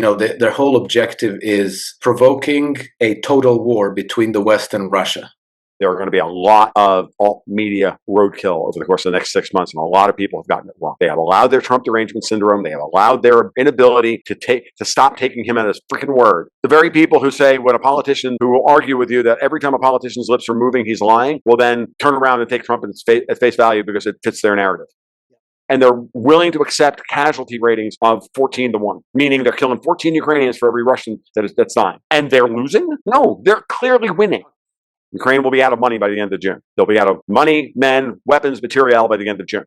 their whole objective is provoking a total war between the West and Russia. There are going to be a lot of alt media roadkill over the course of the next 6 months, and a lot of people have gotten it wrong. They have allowed their Trump derangement syndrome. They have allowed their inability to stop taking him at his freaking word. The very people who say when a politician who will argue with you that every time a politician's lips are moving, he's lying, will then turn around and take Trump at face value because it fits their narrative. And they're willing to accept casualty ratings of 14-1, meaning they're killing 14 Ukrainians for every Russian that's dying. And they're losing? No, they're clearly winning. Ukraine will be out of money by the end of June. They'll be out of money, men, weapons, material by the end of June.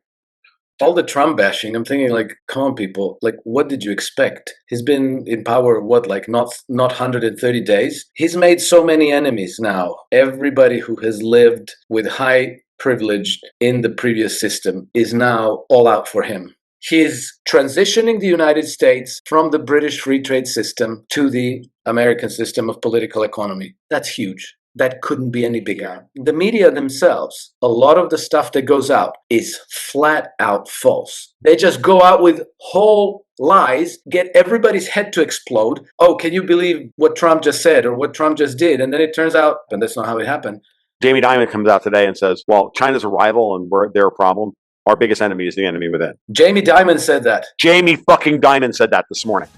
All the Trump bashing, I'm thinking, like, come on, people. Like, what did you expect? He's been in power, not 130 days? He's made so many enemies now. Everybody who has lived with high privilege in the previous system is now all out for him. He's transitioning the United States from the British free trade system to the American system of political economy. That's huge. That couldn't be any bigger. The media themselves, a lot of the stuff that goes out is flat out false. They just go out with whole lies, get everybody's head to explode. Oh, can you believe what Trump just said or what Trump just did? And then it turns out, and that's not how it happened. Jamie Dimon comes out today and says, well, China's a rival and they're a problem. Our biggest enemy is the enemy within. Jamie Dimon said that. Jamie fucking Dimon said that this morning.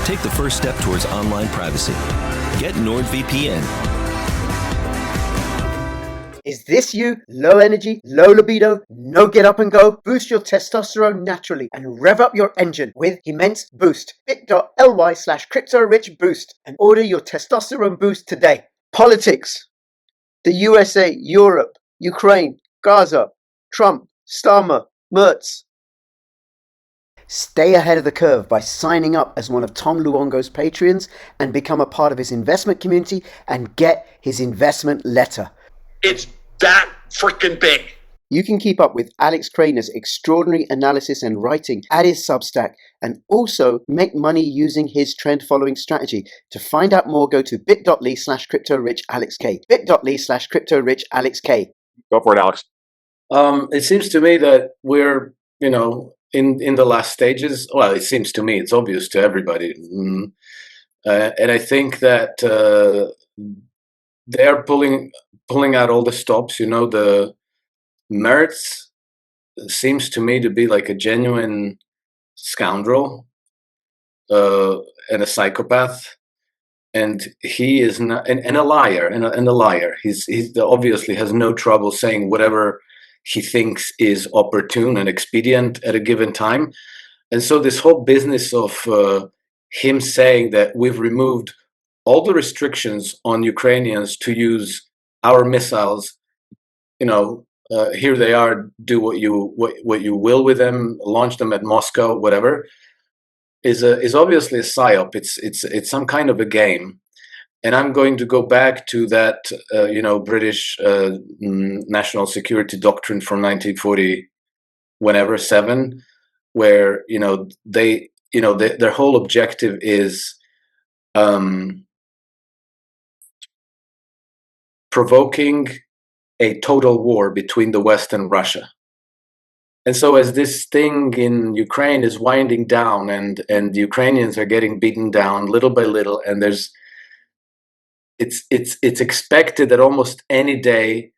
Take the first step towards online privacy. Get NordVPN. Is this you? Low energy, low libido, no get up and go? Boost your testosterone naturally and rev up your engine with Immense Boost. bit.ly/CryptoRichBoost and order your testosterone boost today. Politics. The USA, Europe, Ukraine, Gaza, Trump, Starmer, Mertz. Stay ahead of the curve by signing up as one of Tom Luongo's Patreons and become a part of his investment community and get his investment letter. It's that freaking big. You can keep up with Alex Krainer's extraordinary analysis and writing at his Substack and also make money using his trend-following strategy. To find out more, go to bit.ly/CryptoRichAlexK. bit.ly/CryptoRichAlexK. Go for it, Alex. It seems to me that we're, in the last stages. Well, it seems to me, it's obvious to everybody. And I think that they're pulling out all the stops. The Mertz seems to me to be like a genuine scoundrel and a psychopath, and he is not, and a liar, and a liar. He's obviously has no trouble saying whatever he thinks is opportune and expedient at a given time. And so this whole business of him saying that we've removed all the restrictions on Ukrainians to use our missiles, here they are, do what you will with them, launch them at Moscow, whatever, is obviously a psyop. It's some kind of a game. And I'm going to go back to that British national security doctrine from 1947, where their whole objective is provoking a total war between the West and Russia. And so as this thing in Ukraine is winding down and the Ukrainians are getting beaten down little by little, and it's expected that almost any day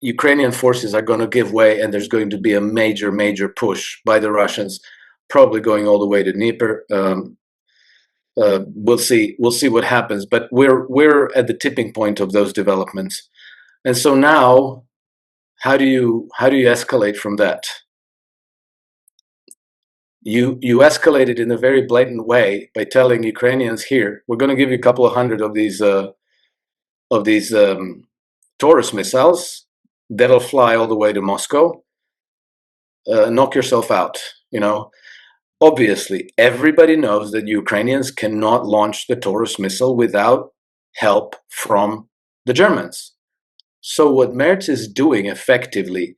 Ukrainian forces are going to give way, and there's going to be a major push by the Russians, probably going all the way to Dnieper. We'll see what happens, but we're at the tipping point of those developments. And so now, how do you escalate from that? You escalate it in a very blatant way by telling Ukrainians, here, we're going to give you a couple of hundred of these Taurus missiles that'll fly all the way to Moscow. Knock yourself out. Obviously, everybody knows that Ukrainians cannot launch the Taurus missile without help from the Germans. So what Mertz is doing effectively,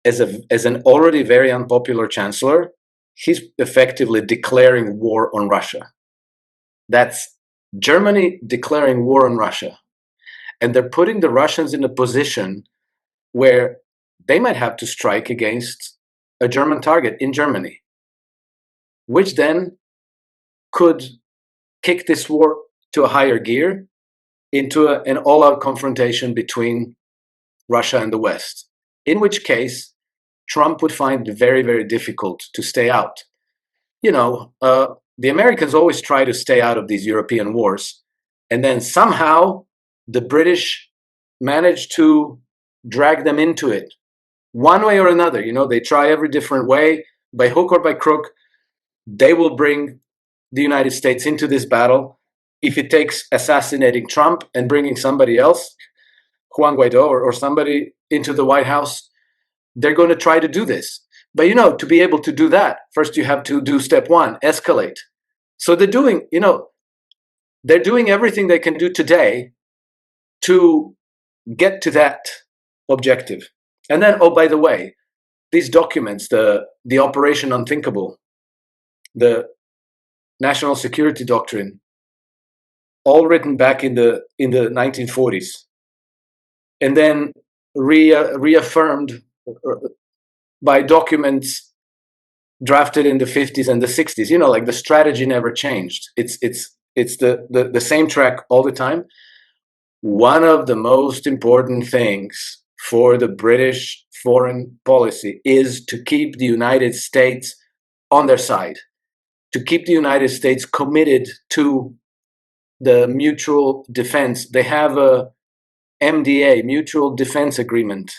as an already very unpopular chancellor, he's effectively declaring war on Russia. That's Germany declaring war on Russia. And they're putting the Russians in a position where they might have to strike against a German target in Germany, which then could kick this war to a higher gear into an all-out confrontation between Russia and the West, in which case Trump would find it very, very difficult to stay out. The Americans always try to stay out of these European wars, and then somehow the British manage to drag them into it one way or another. They try every different way, by hook or by crook. They will bring the United States into this battle. If it takes assassinating Trump and bringing somebody else, Juan Guaido or somebody, into the White House, they're going to try to do this. But to be able to do that, first you have to do step one, escalate. So they're doing everything they can do today to get to that objective. And then, oh, by the way, these documents, the Operation Unthinkable, the National Security Doctrine, all written back in the 1940s, and then reaffirmed by documents drafted in the 50s and the 60s. Like the strategy never changed. It's the same track all the time. One of the most important things for the British foreign policy is to keep the United States on their side, to keep the United States committed to the mutual defense. They have a MDA, Mutual Defense Agreement,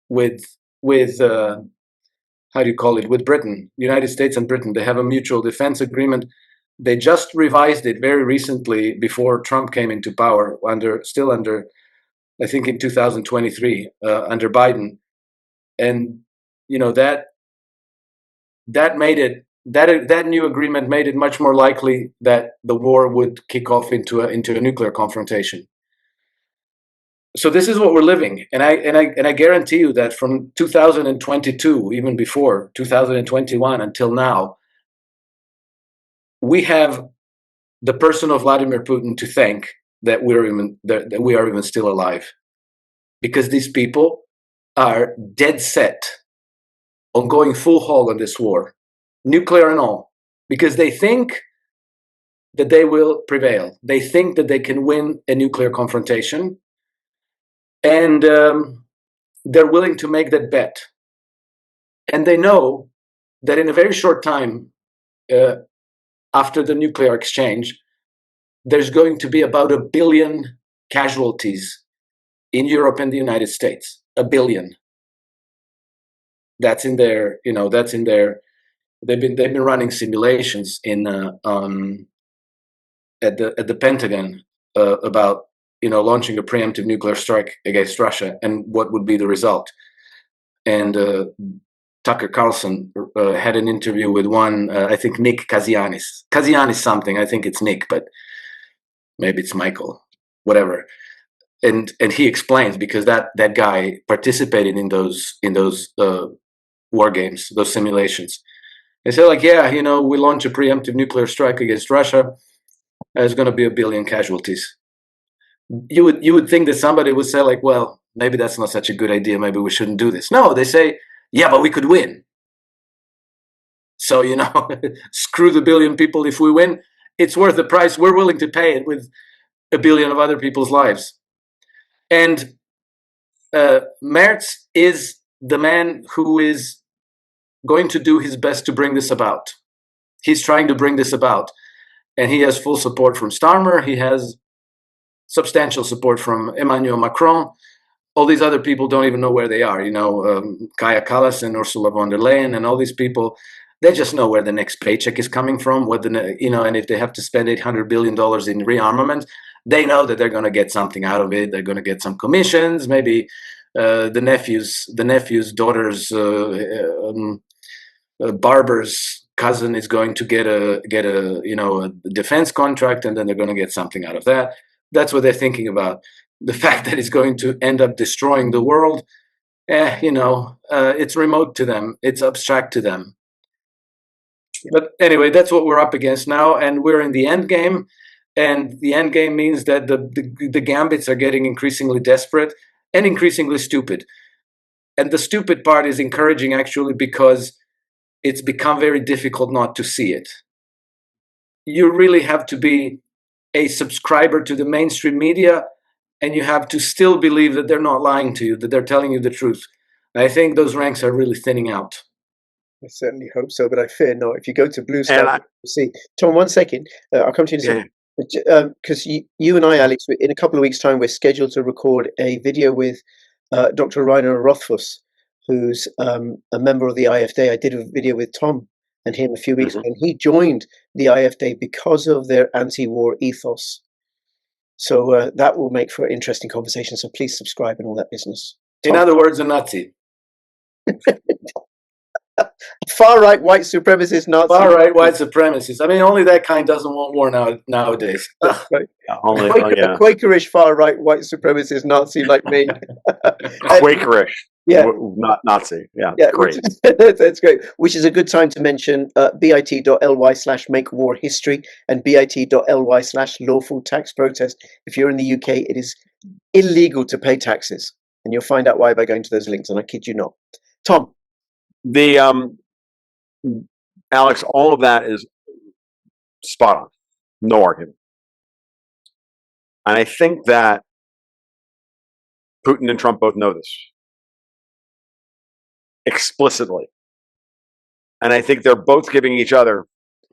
with how do you call it? With Britain, United States and Britain. They have a mutual defense agreement. They just revised it very recently before Trump came into power, still under, I think in 2023, under Biden. And that made it, that new agreement made it much more likely that the war would kick off into a nuclear confrontation. So this is what we're living, and I guarantee you that from 2022, even before 2021 until now, we have the person of Vladimir Putin to thank that we are even still alive, because these people are dead set on going full hog on this war, nuclear and all, because they think that they will prevail. They think that they can win a nuclear confrontation. And they're willing to make that bet. And they know that in a very short time, after the nuclear exchange, there's going to be about 1 billion casualties in Europe and the United States. 1 billion. That's in their, they've been running simulations at the Pentagon about launching a preemptive nuclear strike against Russia and what would be the result. And Tucker Carlson had an interview with one, I think Nick Kazianis something. I think it's Nick, but maybe it's Michael, whatever. And he explains, because that guy participated in those war games, those simulations. They say, like, yeah, we launch a preemptive nuclear strike against Russia. There's going to be 1 billion casualties. You would think that somebody would say, like, well, maybe that's not such a good idea. Maybe we shouldn't do this. No, they say, yeah, but we could win. So, screw the 1 billion people. If we win, it's worth the price. We're willing to pay it with 1 billion of other people's lives. And Merz is the man who is going to do his best to bring this about. He's trying to bring this about. And he has full support from Starmer. He has substantial support from Emmanuel Macron. All these other people don't even know where they are. Kaya Kallas and Ursula von der Leyen and all these people, they just know where the next paycheck is coming from. And if they have to spend $800 billion in rearmament, they know that they're going to get something out of it. They're going to get some commissions. Maybe the nephew's daughter's barber's cousin is going to get a defense contract, and then they're going to get something out of that. That's what they're thinking about. The fact that it's going to end up destroying the world, it's remote to them. It's abstract to them. But anyway, that's what we're up against now, and we're in the end game. And the end game means that the gambits are getting increasingly desperate and increasingly stupid. And the stupid part is encouraging, actually, because it's become very difficult not to see it. you really have to be a subscriber to the mainstream media, and you have to still believe that they're not lying to you, that they're telling you the truth. I think those ranks are really thinning out. I certainly hope so, but I fear not. If you go to Blue And Sky, see, Tom, 1 second. I'll come to you in a second. Because you and I, Alex, in a couple of weeks' time, we're scheduled to record a video with Dr. Rainer Rothfuss, who's a member of the IFD. I did a video with Tom and him a few weeks ago, and he joined the IFD because of their anti-war ethos. So that will make for an interesting conversation. So please subscribe and all that business. In other words, a Nazi. Far-right white supremacist Nazi. Far-right white supremacists. I mean, only that kind doesn't want war nowadays. Right. only, A Quakerish far-right white supremacist Nazi like me. Quakerish. Yeah. Not Nazi. Yeah, great. That's great. Which is a good time to mention bit.ly/make-war-history and bit.ly/lawful-tax-protest. If you're in the UK, it is illegal to pay taxes. And you'll find out why by going to those links, and I kid you not. Tom. Alex, all of that is spot on. No argument. And I think that Putin and Trump both know this explicitly. And I think they're both giving each other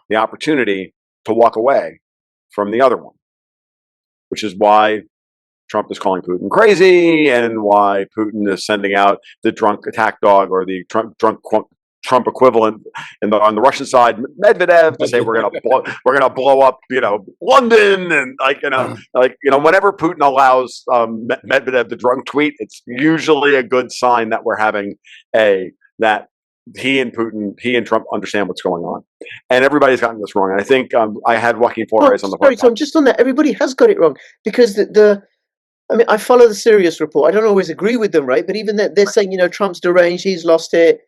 the opportunity to walk away from the other one, which is why Trump is calling Putin crazy and why Putin is sending out the drunk attack dog or the Trump equivalent on the Russian side, Medvedev, to say we're gonna blow up, London, and whenever Putin allows Medvedev the drunk tweet, it's usually a good sign that we're having that he and Trump understand what's going on, and everybody's gotten this wrong. And I think I had Joaquin Flores on the podcast. Tom, just on that, everybody has got it wrong because I follow the Sirius report. I don't always agree with them, right? But even they're saying, Trump's deranged, he's lost it.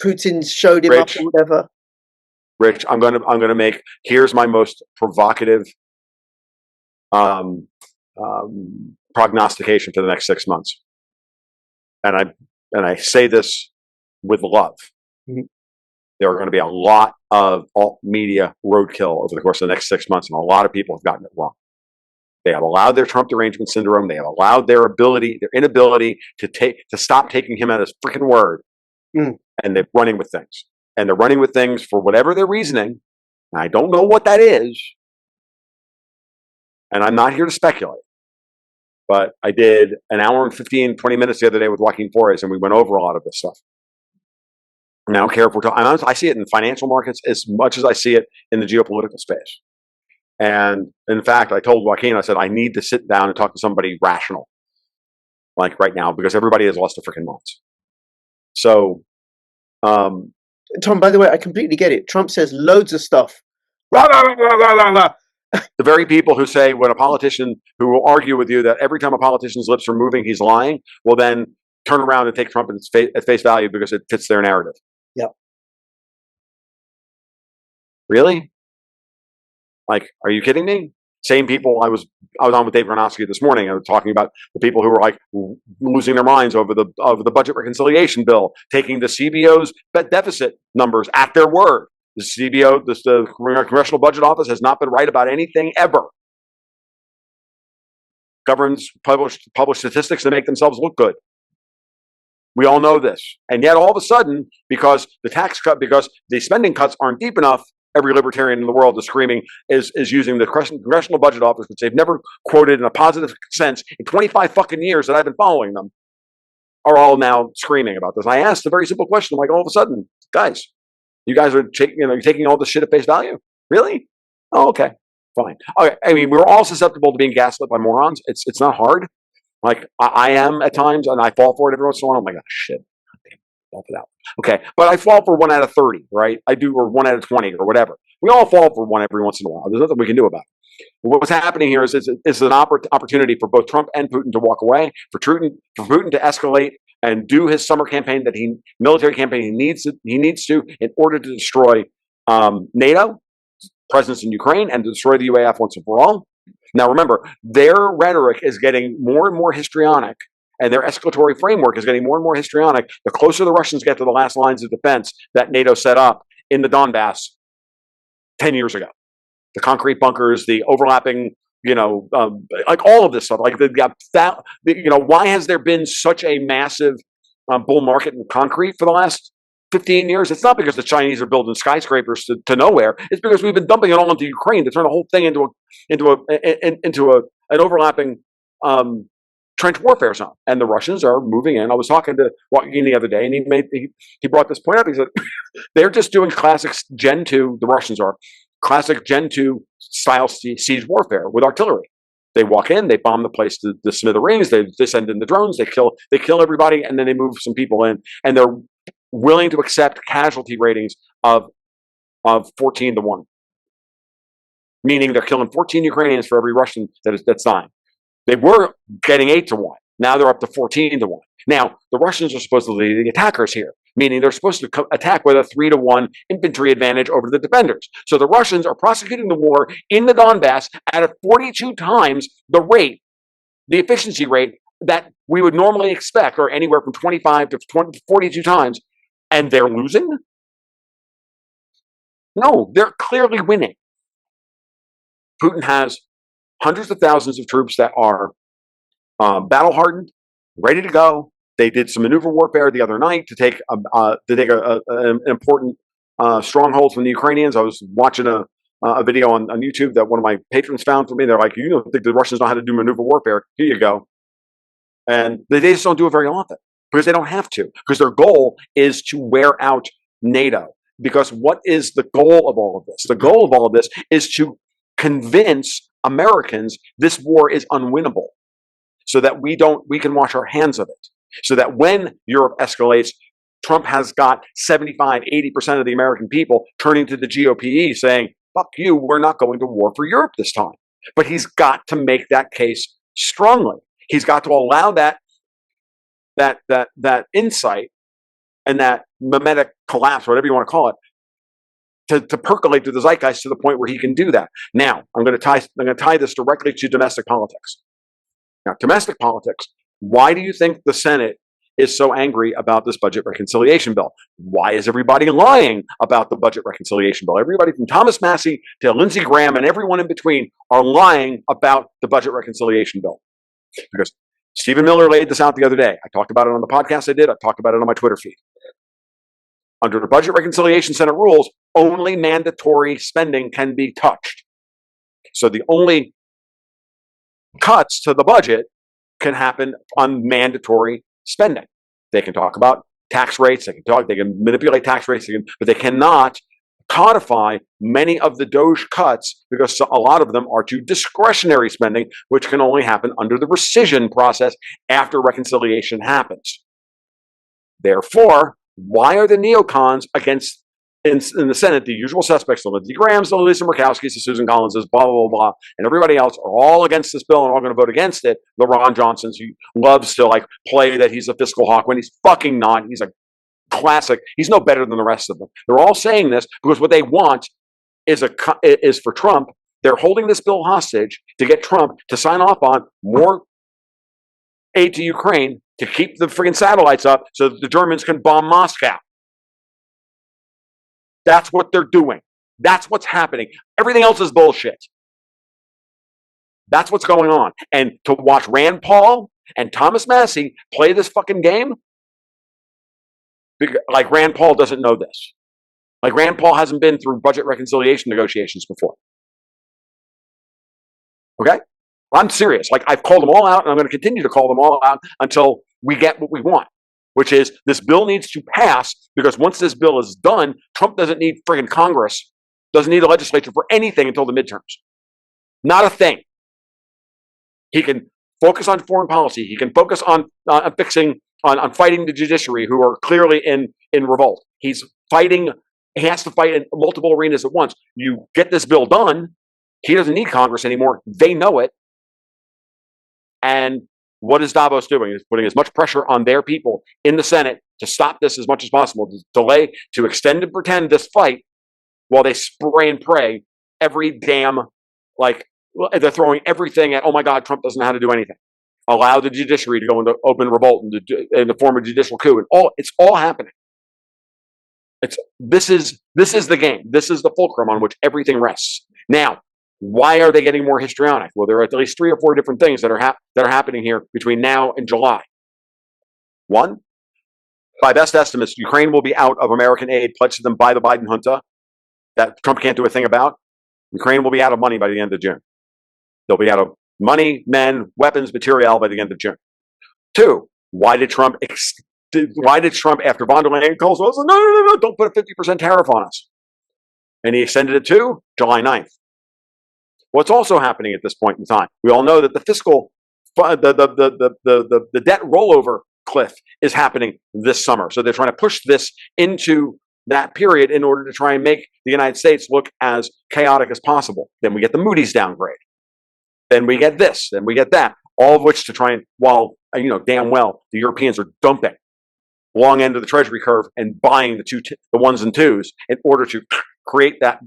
Putin showed him up or whatever. Rich, I'm gonna make. Here's my most provocative prognostication for the next 6 months, and I say this with love. Mm-hmm. There are going to be a lot of alt media roadkill over the course of the next 6 months, and a lot of people have gotten it wrong. They have allowed their Trump derangement syndrome. They have allowed their inability to stop taking him at his freaking word. And they're running with things. And they're running with things for whatever their reasoning. And I don't know what that is. And I'm not here to speculate. But I did an hour and 15, 20 minutes the other day with Joaquin Flores, and we went over a lot of this stuff. And I don't care if we're talking, I see it in the financial markets as much as I see it in the geopolitical space. And in fact, I told Joaquin, I said, I need to sit down and talk to somebody rational, like right now, because everybody has lost their freaking minds. So, Tom, by the way, I completely get it. Trump says loads of stuff. Rah, rah, rah, rah, rah, rah. The very people who say when a politician who will argue with you that every time a politician's lips are moving, he's lying, will then turn around and take Trump at face value because it fits their narrative. Yep. Really? Like, are you kidding me? Same people. I was on with Dave Gronowski this morning. I was talking about the people who were like losing their minds over the budget reconciliation bill, taking the CBO's deficit numbers at their word. The CBO, the Congressional Budget Office, has not been right about anything ever. Governments publish statistics to make themselves look good. We all know this, and yet all of a sudden, because the spending cuts aren't deep enough, every libertarian in the world is screaming, is using the Congressional Budget Office, which they've never quoted in a positive sense in 25 fucking years that I've been following them, are all now screaming about this. I asked a very simple question, like, all of a sudden, guys, you guys are taking all this shit at face value? Really? Oh, okay, fine. Okay, I mean, we're all susceptible to being gaslit by morons. It's not hard. Like, I am at times, and I fall for it every once in a while. I'm like, oh, shit. Fall for that. Okay, but I fall for 1 out of 30, right? I do, or 1 out of 20, or whatever. We all fall for one every once in a while. There's nothing we can do about it. What's happening here is an opportunity for both Trump and Putin to walk away, for Putin to escalate and do his summer campaign military campaign he needs to in order to destroy NATO, presence in Ukraine, and to destroy the UAF once and for all. Now, remember, their rhetoric is getting more and more histrionic, and their escalatory framework is getting more and more histrionic the closer the Russians get to the last lines of defense that NATO set up in the Donbass 10 years ago. The concrete bunkers, the overlapping, like all of this stuff. Like why has there been such a massive bull market in concrete for the last 15 years? It's not because the Chinese are building skyscrapers to nowhere. It's because we've been dumping it all into Ukraine to turn the whole thing into an overlapping trench warfare zone. And the Russians are moving in. I was talking to Joaquin the other day, and he brought this point up. He said they're just doing classic Gen 2. The Russians are classic Gen 2 style siege warfare with artillery. They walk in, they bomb the place to the smithereens, they send in the drones, they kill everybody, and then they move some people in, and they're willing to accept casualty ratings of 14-1, meaning they're killing 14 Ukrainians for every Russian that's dying. They were getting 8-1. Now they're up to 14-1. Now the Russians are supposedly the attackers here, meaning they're supposed to attack with a 3-1 infantry advantage over the defenders. So the Russians are prosecuting the war in the Donbass at a 42 times the efficiency rate that we would normally expect, or anywhere from 25 to 42 times, and they're losing? No, they're clearly winning. Putin has hundreds of thousands of troops that are battle hardened, ready to go. They did some maneuver warfare the other night to take an important stronghold from the Ukrainians. I was watching a video on YouTube that one of my patrons found for me. They're like, you don't think the Russians know how to do maneuver warfare? Here you go. And they just don't do it very often because they don't have to, because their goal is to wear out NATO. Because what is the goal of all of this? The goal of all of this is to convince Americans this war is unwinnable, so that we can wash our hands of it. So that when Europe escalates, Trump has got 75, 80% of the American people turning to the GOP saying, fuck you, we're not going to war for Europe this time. But he's got to make that case strongly. He's got to allow that insight and that mimetic collapse, whatever you want to call it, to percolate through the zeitgeist to the point where he can do that. Now, I'm going to tie this directly to domestic politics. Now, domestic politics. Why do you think the Senate is so angry about this budget reconciliation bill? Why is everybody lying about the budget reconciliation bill? Everybody from Thomas Massie to Lindsey Graham and everyone in between are lying about the budget reconciliation bill. Because Stephen Miller laid this out the other day. I talked about it on the podcast I did. I talked about it on my Twitter feed. Under the Budget Reconciliation Senate rules, only mandatory spending can be touched. So the only cuts to the budget can happen on mandatory spending. They can talk about tax rates, they can manipulate tax rates, but they cannot codify many of the Doge cuts because a lot of them are to discretionary spending, which can only happen under the rescission process after reconciliation happens. Therefore, why are the neocons against in the Senate, the usual suspects, the Lindsey Grahams, the Lisa Murkowskis, the Susan Collinses, blah, blah, blah, blah, and everybody else are all against this bill and all going to vote against it. The Ron Johnsons, who loves to play that he's a fiscal hawk when he's fucking not. He's a classic. He's no better than the rest of them. They're all saying this because what they want is for Trump. They're holding this bill hostage to get Trump to sign off on more aid to Ukraine to keep the friggin' satellites up so that the Germans can bomb Moscow. That's what they're doing. That's what's happening. Everything else is bullshit. That's what's going on. And to watch Rand Paul and Thomas Massie play this fucking game, like Rand Paul doesn't know this. Like Rand Paul hasn't been through budget reconciliation negotiations before. Okay? I'm serious. I've called them all out, and I'm going to continue to call them all out until we get what we want, which is this bill needs to pass, because once this bill is done, Trump doesn't need friggin' Congress, doesn't need a legislature for anything until the midterms. Not a thing. He can focus on foreign policy. He can focus on fighting the judiciary, who are clearly in revolt. He's fighting. He has to fight in multiple arenas at once. You get this bill done, he doesn't need Congress anymore. They know it. And what is Davos doing? He's putting as much pressure on their people in the Senate to stop this as much as possible, to delay, to extend and pretend this fight while they spray and pray every damn, they're throwing everything at, oh my God, Trump doesn't know how to do anything. Allow the judiciary to go into open revolt and to form a judicial coup. And it's all happening. This is the game. This is the fulcrum on which everything rests. Now, why are they getting more histrionic? Well, there are at least 3 or 4 different things that are happening here between now and July. One, by best estimates, Ukraine will be out of American aid pledged to them by the Biden junta that Trump can't do a thing about. Ukraine will be out of money by the end of June. They'll be out of money, men, weapons, material by the end of June. 2, why did Trump, after von der Leyen calls us, no, don't put a 50% tariff on us? And he extended it to July 9th. What's also happening at this point in time? We all know that the fiscal, the debt rollover cliff is happening this summer. So they're trying to push this into that period in order to try and make the United States look as chaotic as possible. Then we get the Moody's downgrade. Then we get this. Then we get that. All of which to try and, while damn well the Europeans are dumping long end of the Treasury curve and buying the ones and twos in order to create that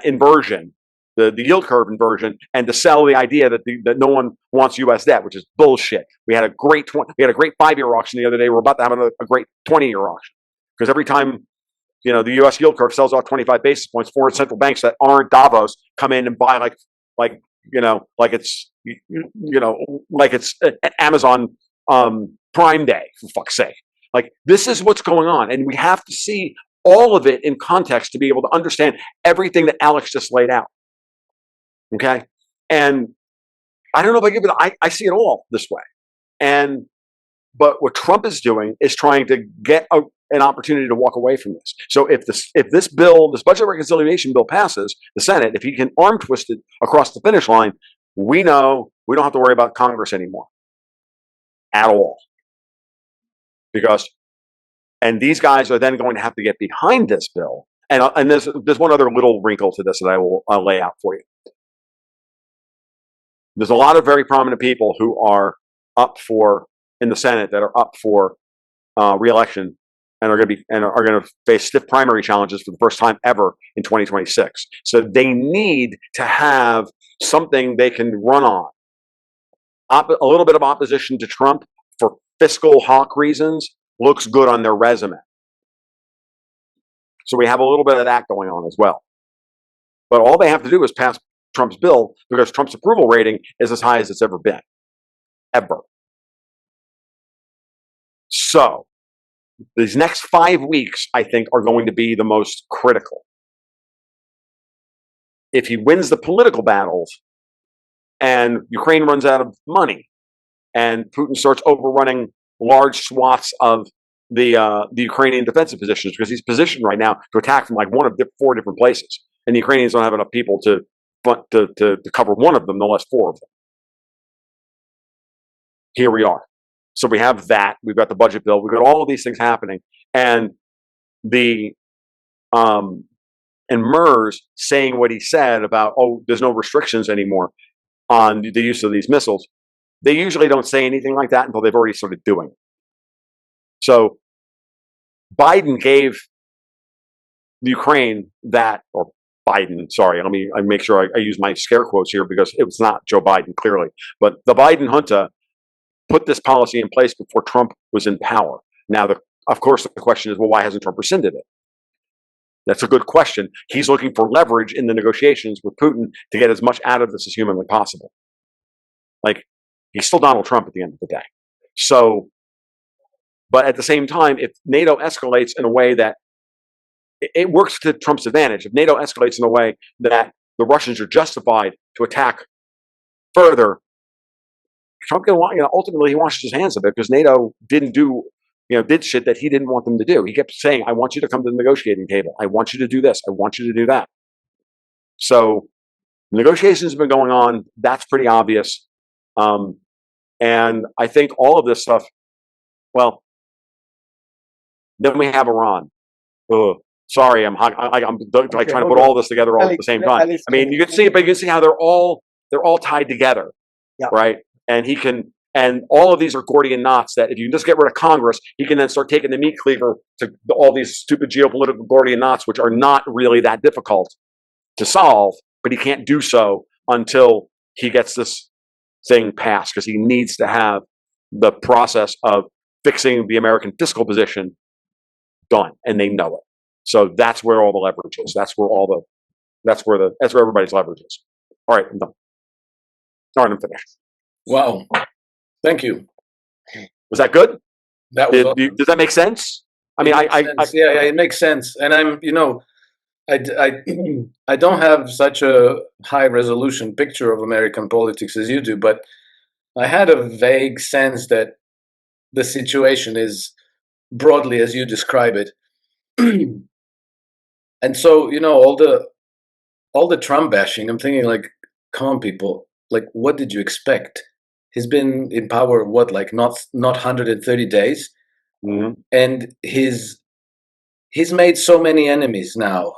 inversion, the yield curve inversion, and to sell the idea that no one wants U.S. debt, which is bullshit. We had a great 5-year auction the other day. We're about to have a great 20-year auction, because every time the U.S. yield curve sells off 25 basis points, foreign central banks that aren't Davos come in and buy like it's an Amazon Prime Day, for fuck's sake. Like, this is what's going on, and we have to see all of it in context to be able to understand everything that Alex just laid out. Okay, and I don't know if I give it. I see it all this way, but what Trump is doing is trying to get an opportunity to walk away from this. So if this budget reconciliation bill passes the Senate, if he can arm twist it across the finish line, we know we don't have to worry about Congress anymore at all, and these guys are then going to have to get behind this bill. And there's one other little wrinkle to this that I'll lay out for you. There's a lot of very prominent people who are in the Senate that are up for re-election and are going to face stiff primary challenges for the first time ever in 2026. So they need to have something they can run on. A little bit of opposition to Trump for fiscal hawk reasons looks good on their resume. So we have a little bit of that going on as well. But all they have to do is pass Trump's bill, because Trump's approval rating is as high as it's ever been. Ever. So these next 5 weeks, I think, are going to be the most critical. If he wins the political battles and Ukraine runs out of money and Putin starts overrunning large swaths of the Ukrainian defensive positions, because he's positioned right now to attack from like one of 4 different places, and the Ukrainians don't have enough people to cover one of them, no less 4 of them. Here we are. So we have that. We've got the budget bill. We've got all of these things happening, and and Mers saying what he said about, there's no restrictions anymore on the use of these missiles. They usually don't say anything like that until they've already started doing it. So Biden gave the Ukraine that, or Biden, sorry, I make sure I use my scare quotes here, because it was not Joe Biden, clearly. But the Biden junta put this policy in place before Trump was in power. Now, of course, the question is, well, why hasn't Trump rescinded it? That's a good question. He's looking for leverage in the negotiations with Putin to get as much out of this as humanly possible. Like, he's still Donald Trump at the end of the day. So, but at the same time, if NATO escalates in a way that it works to Trump's advantage, if NATO escalates in a way that the Russians are justified to attack further, Trump can ultimately he washes his hands of it, because NATO did shit that he didn't want them to do. He kept saying, I want you to come to the negotiating table. I want you to do this. I want you to do that. So negotiations have been going on. That's pretty obvious. And I think all of this stuff, well, then we have Iran. Sorry, I'm trying to put all this together all at the same time. I mean, you can see it, but you can see how they're all tied together, right? And all of these are Gordian knots that if you just get rid of Congress, he can then start taking the meat cleaver to all these stupid geopolitical Gordian knots, which are not really that difficult to solve, but he can't do so until he gets this thing passed, because he needs to have the process of fixing the American fiscal position done, and they know it. So that's where all the leverage is. That's where everybody's leverage is. All right, I'm done. All right, I'm finished. Wow. Thank you. Was that good? That was awesome. Does that make sense? I mean, yeah, it makes sense. And I'm, I don't have such a high resolution picture of American politics as you do, but I had a vague sense that the situation is broadly as you describe it. And so, all the Trump bashing, I'm thinking like, come on, people, like, what did you expect? He's been in power, what, like not 130 days? Mhm. And he's made so many enemies now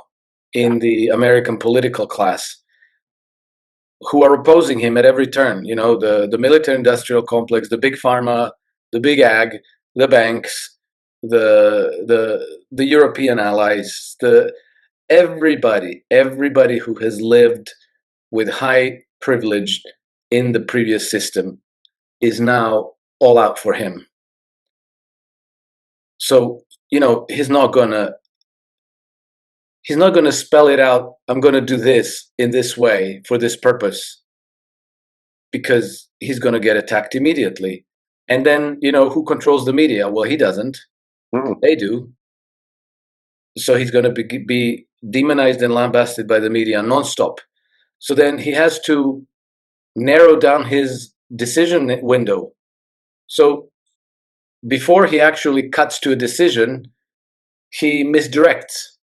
in the American political class who are opposing him at every turn. The military industrial complex, the big pharma, the big ag, the banks, the European allies, everybody who has lived with high privilege in the previous system is now all out for him. So, he's not gonna spell it out. I'm gonna do this in this way for this purpose, because he's gonna get attacked immediately. And then, who controls the media? Well, he doesn't. Mhm. They do. So he's gonna be demonized and lambasted by the media nonstop. So then he has to narrow down his decision window. So before he actually cuts to a decision, he misdirects.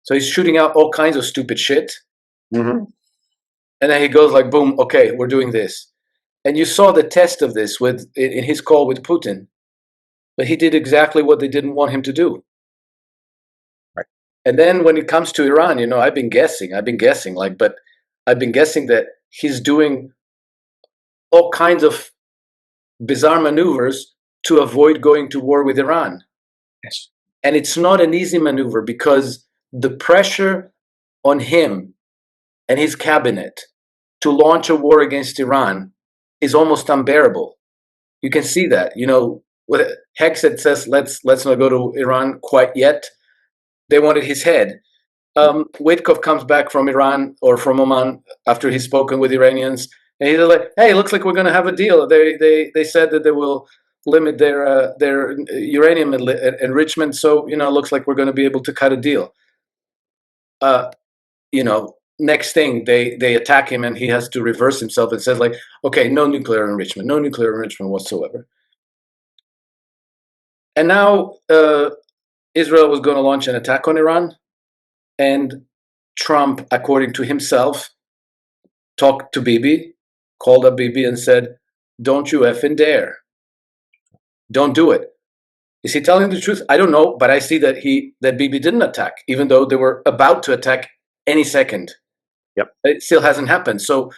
So he's shooting out all kinds of stupid shit. Mhm. And then he goes like, boom, okay, we're doing this. And you saw the test of this in his call with Putin. But he did exactly what they didn't want him to do. Right. And then when it comes to Iran, I've been guessing that he's doing all kinds of bizarre maneuvers to avoid going to war with Iran. Yes. And it's not an easy maneuver, because the pressure on him and his cabinet to launch a war against Iran is almost unbearable. You can see that. What Hexet says, let's not go to Iran quite yet. They wanted his head. Waitkov comes back from Iran or from Oman after he's spoken with Iranians, and he's like, "Hey, it looks like we're going to have a deal." They said that they will limit their uranium enrichment, so it looks like we're going to be able to cut a deal. Next thing they attack him, and he has to reverse himself and says like, "Okay, no nuclear enrichment whatsoever." And now Israel was going to launch an attack on Iran. And Trump, according to himself, talked to Bibi, called up Bibi and said, "Don't you effing dare. Don't do it." Is he telling the truth? I don't know, but I see that Bibi didn't attack, even though they were about to attack any second. Yep. It still hasn't happened. So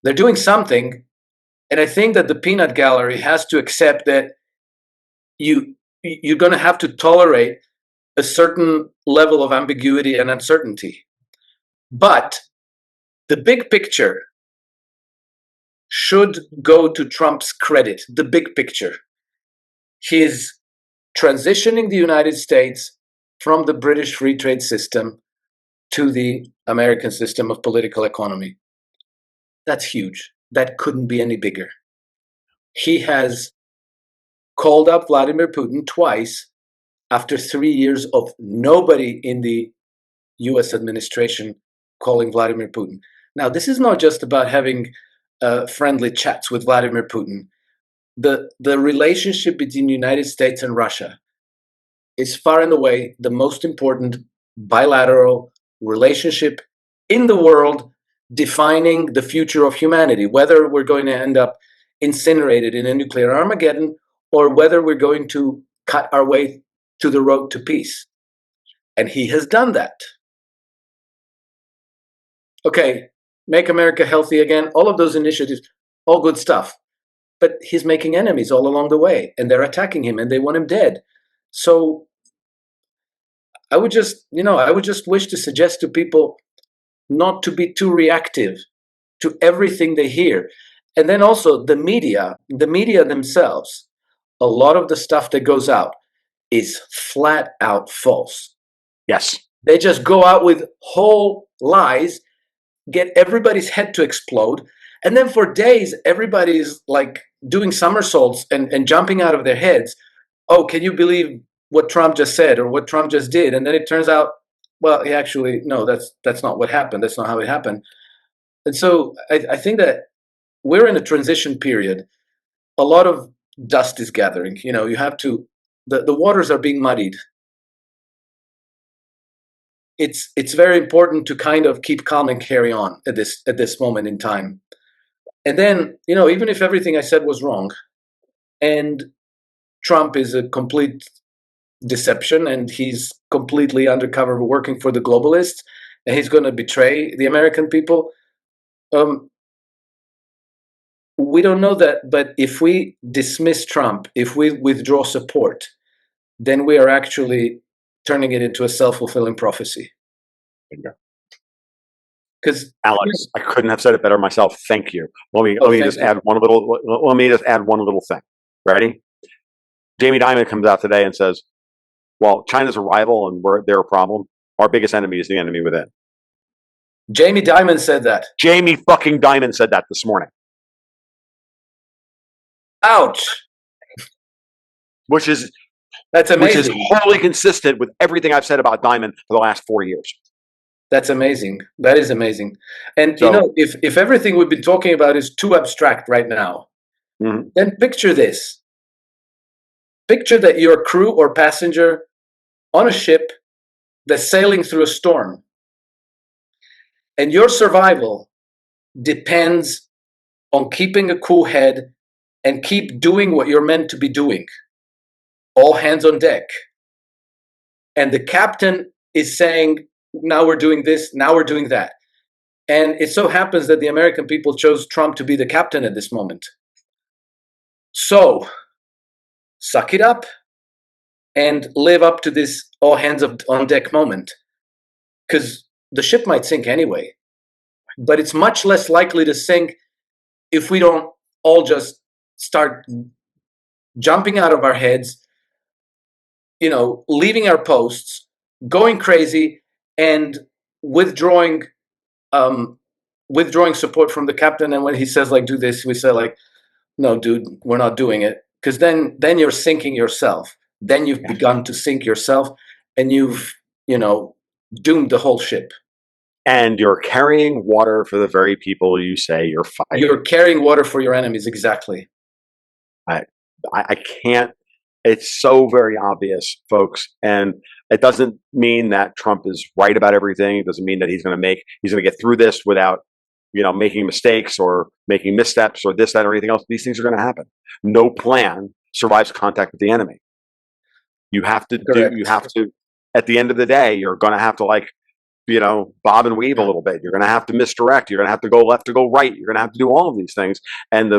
they're doing something. And I think that the peanut gallery has to accept that you're going to have to tolerate a certain level of ambiguity and uncertainty. But the big picture should go to Trump's credit. The big picture. He's transitioning the United States from the British free trade system to the American system of political economy. That's huge. That couldn't be any bigger. He has called up Vladimir Putin twice after 3 years of nobody in the US administration calling Vladimir Putin. Now, this is not just about having friendly chats with Vladimir Putin. The relationship between the United States and Russia is far and away the most important bilateral relationship in the world, defining the future of humanity, whether we're going to end up incinerated in a nuclear Armageddon or whether we're going to cut our way to the road to peace. And he has done that. Okay, make America healthy again, all of those initiatives, all good stuff. But he's making enemies all along the way, and they're attacking him, and they want him dead. So I would just wish to suggest to people not to be too reactive to everything they hear. And then also the media themselves, a lot of the stuff that goes out is flat out false. Yes. They just go out with whole lies, get everybody's head to explode, and then for days everybody's like doing somersaults and jumping out of their heads. Oh, can you believe what Trump just said or what Trump just did? And then it turns out, well, he actually, no, that's not what happened. That's not how it happened. And so I think that we're in a transition period. A lot of dust is gathering. You have to, the waters are being muddied. It's very important to kind of keep calm and carry on at this moment in time. And then, even if everything I said was wrong, and Trump is a complete deception, and he's completely undercover working for the globalists, and he's going to betray the American people. We don't know that, but if we dismiss Trump, if we withdraw support, then we are actually turning it into a self-fulfilling prophecy. Because Alex, I couldn't have said it better myself. Thank you. Let me just add one little thing. Ready? Jamie Dimon comes out today and says, well, China's a rival and they're a problem. Our biggest enemy is the enemy within. Jamie Dimon said that. Jamie fucking Dimon said that this morning. Ouch. That's amazing. Which is wholly consistent with everything I've said about Dimon for the last 4 years. That's amazing. That is amazing. And so, if everything we've been talking about is too abstract right now, then picture this. Picture that you're a crew or passenger on a ship that's sailing through a storm. And your survival depends on keeping a cool head and keep doing what you're meant to be doing. All hands on deck. And the captain is saying, now we're doing this, now we're doing that. And it so happens that the American people chose Trump to be the captain at this moment. So, suck it up and live up to this all hands on deck moment. Because the ship might sink anyway. But it's much less likely to sink if we don't all just start jumping out of our heads, leaving our posts, going crazy, and withdrawing support from the captain. And when he says do this, we say no, dude, we're not doing it. Because then you're sinking yourself. Then you've begun to sink yourself, and you've doomed the whole ship. And you're carrying water for the very people you say you're fighting. You're carrying water for your enemies, exactly. I can't. It's so very obvious, folks. And it doesn't mean that Trump is right about everything. It doesn't mean that he's going to get through this without, making mistakes or making missteps or this, that, or anything else. These things are going to happen. No plan survives contact with the enemy. You have to at the end of the day, you're going to have to bob and weave a little bit. You're going to have to misdirect. You're going to have to go left to go right. You're going to have to do all of these things. And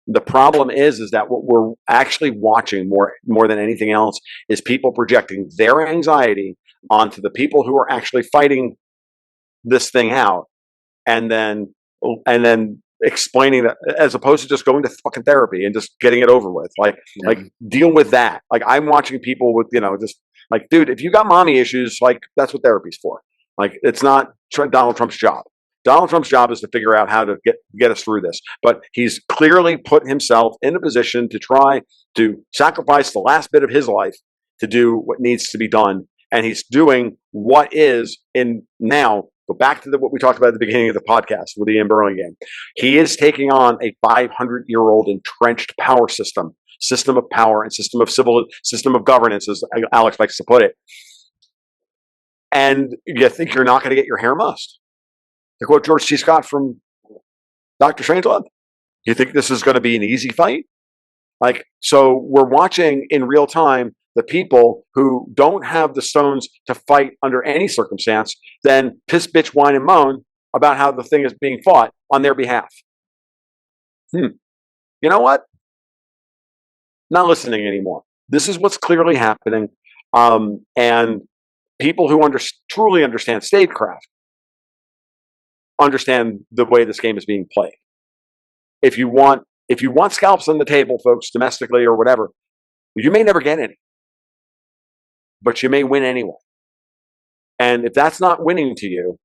the problem is that what we're actually watching more than anything else is people projecting their anxiety onto the people who are actually fighting this thing out, and then explaining that, as opposed to just going to fucking therapy and just getting it over with. Deal with that. I'm watching people with dude, if you got mommy issues, that's what therapy's for. It's not Donald Trump's job. Donald Trump's job is to figure out how to get us through this. But he's clearly put himself in a position to try to sacrifice the last bit of his life to do what needs to be done. And he's doing what is now. Go back to what we talked about at the beginning of the podcast with the Ian Burlingame. He is taking on a 500-year-old entrenched power system of power and system of governance, as Alex likes to put it. And you think you're not going to get your hair mussed? To quote George C. Scott from Dr. Strangelove, you think this is going to be an easy fight? So we're watching in real time the people who don't have the stones to fight under any circumstance, then piss, bitch, whine, and moan about how the thing is being fought on their behalf. You know what? Not listening anymore. This is what's clearly happening. And people who truly understand statecraft understand the way this game is being played. If you want scalps on the table, folks, domestically or whatever, you may never get any, but you may win anyway. And if that's not winning to you,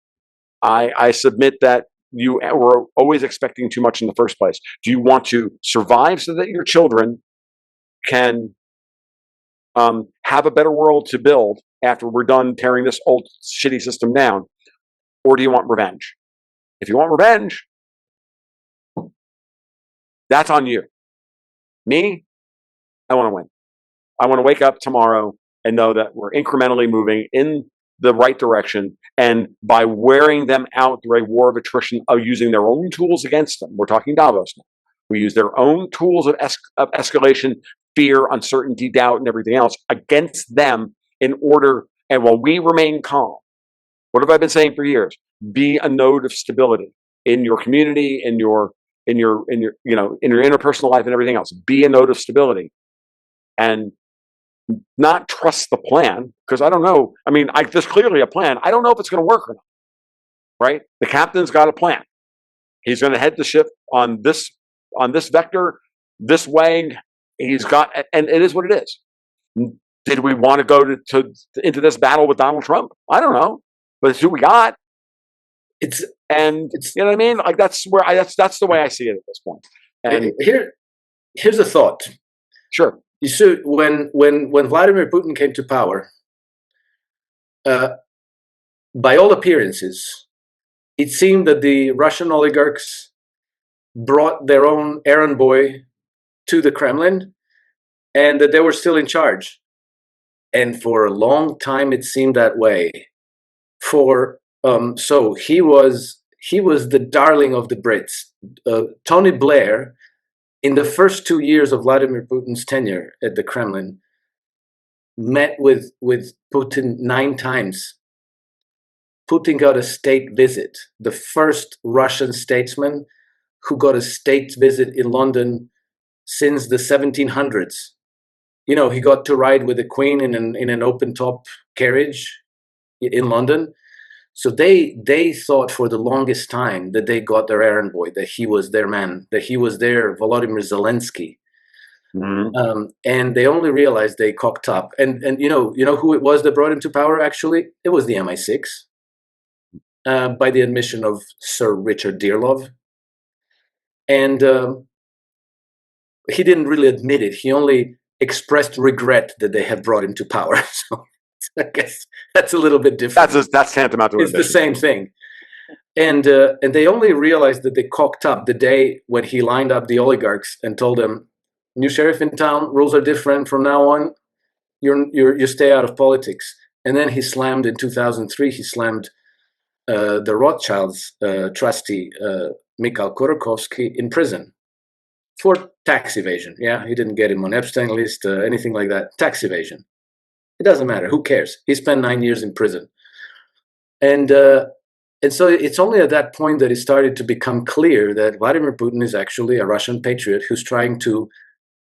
I submit that you were always expecting too much in the first place. Do you want to survive so that your children can have a better world to build after we're done tearing this old shitty system down? Or do you want revenge? If you want revenge, that's on you. Me, I want to win. I want to wake up tomorrow and know that we're incrementally moving in the right direction. And by wearing them out through a war of attrition, of using their own tools against them, we're talking Davos now. We use their own tools of escalation, fear, uncertainty, doubt, and everything else against them in order. And while we remain calm, what have I been saying for years? Be a node of stability in your community, in your interpersonal life and everything else. Be a node of stability. And not trust the plan, because I don't know. I mean, there's clearly a plan. I don't know if it's going to work or not, right? The captain's got a plan. He's going to head the ship on this vector, this way. He's got, and it is what it is. Did we want to go into this battle with Donald Trump? I don't know, but it's who we got. It's you know what I mean? Like that's the way I see it at this point. And here's a thought. Sure. You see, when Vladimir Putin came to power, by all appearances, it seemed that the Russian oligarchs brought their own errand boy to the Kremlin, and that they were still in charge. And for a long time, it seemed that way. So he was the darling of the Brits. Tony Blair, in the first 2 years of Vladimir Putin's tenure at the Kremlin, met with Putin 9 times. Putin got a state visit, the first Russian statesman who got a state visit in London since the 1700s. You know, he got to ride with the Queen in an open-top carriage in London. So they thought for the longest time that they got their errand boy, that he was their man, that he was their Volodymyr Zelensky. Mm-hmm. And they only realized they cocked up. And you know who it was that brought him to power, actually? It was the MI6, by the admission of Sir Richard Dearlove. And he didn't really admit it. He only expressed regret that they had brought him to power. So I guess that's a little bit different. That's tantamount to it's the same thing. And they only realized that they cocked up the day when he lined up the oligarchs and told them, "New sheriff in town, rules are different from now on. You stay out of politics." And then he slammed in 2003. He slammed the Rothschilds trustee Mikhail Khodorkovsky in prison for tax evasion. Yeah, he didn't get him on Epstein list, anything like that. Tax evasion. It doesn't matter. Who cares? He spent 9 years in prison. And so it's only at that point that it started to become clear that Vladimir Putin is actually a Russian patriot who's trying to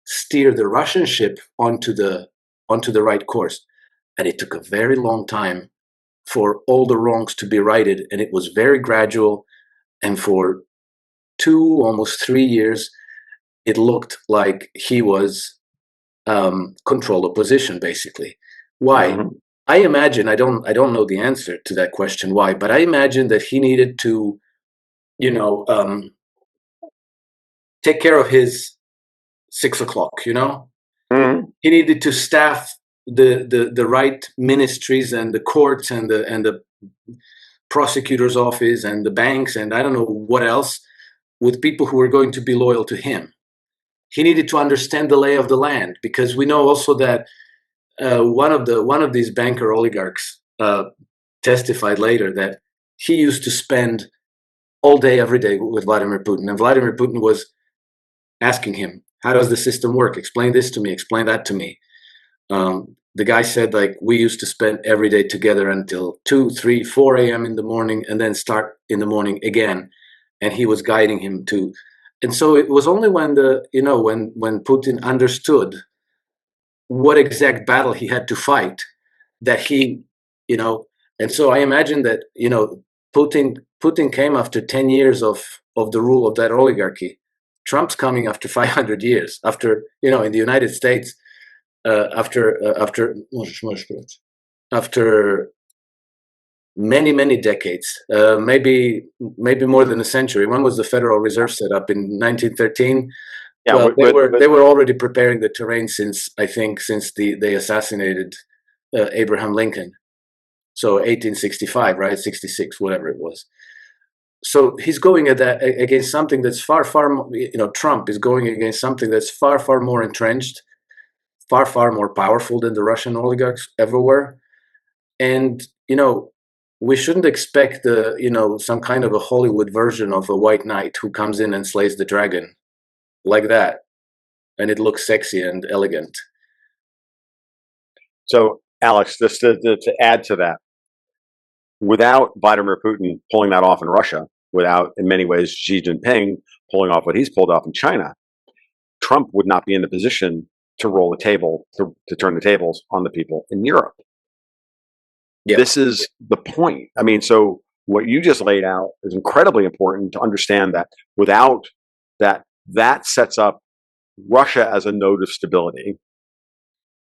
steer the Russian ship onto the right course. And it took a very long time for all the wrongs to be righted. And it was very gradual. And for 2, almost 3 years, it looked like he was control of position, basically. Why? Mm-hmm. I imagine, I don't know the answer to that question, why, but I imagine that he needed to, take care of his 6 o'clock, Mm-hmm. He needed to staff the right ministries and the courts and the prosecutor's office and the banks and I don't know what else with people who were going to be loyal to him. He needed to understand the lay of the land, because we know also that one of these banker oligarchs testified later that he used to spend all day, every day with Vladimir Putin, and Vladimir Putin was asking him, "How does the system work? Explain this to me. Explain that to me." The guy said, like, we used to spend every day together until 2, 3, 4 a.m. in the morning, and then start in the morning again, and he was guiding him to. And so it was only when when Putin understood what exact battle he had to fight that he, and so I imagine that, Putin came after 10 years of the rule of that oligarchy. Trump's coming after 500 years, after, in the United States, after many decades, maybe more than a century. When was the Federal Reserve set up? In 1913. Yeah, Well, they were already preparing the terrain since they assassinated Abraham Lincoln. So 1865, right? 66, whatever it was. So he's going against something that's far more, Trump is going against something that's far more entrenched, far more powerful than the Russian oligarchs ever were. And, we shouldn't expect some kind of a Hollywood version of a white knight who comes in and slays the dragon like that. And it looks sexy and elegant. So, Alex, just to add to that, without Vladimir Putin pulling that off in Russia, without, in many ways, Xi Jinping pulling off what he's pulled off in China, Trump would not be in the position to roll the table, to turn the tables on the people in Europe. Yeah. This is the point. I mean, so what you just laid out is incredibly important to understand that without that sets up Russia as a node of stability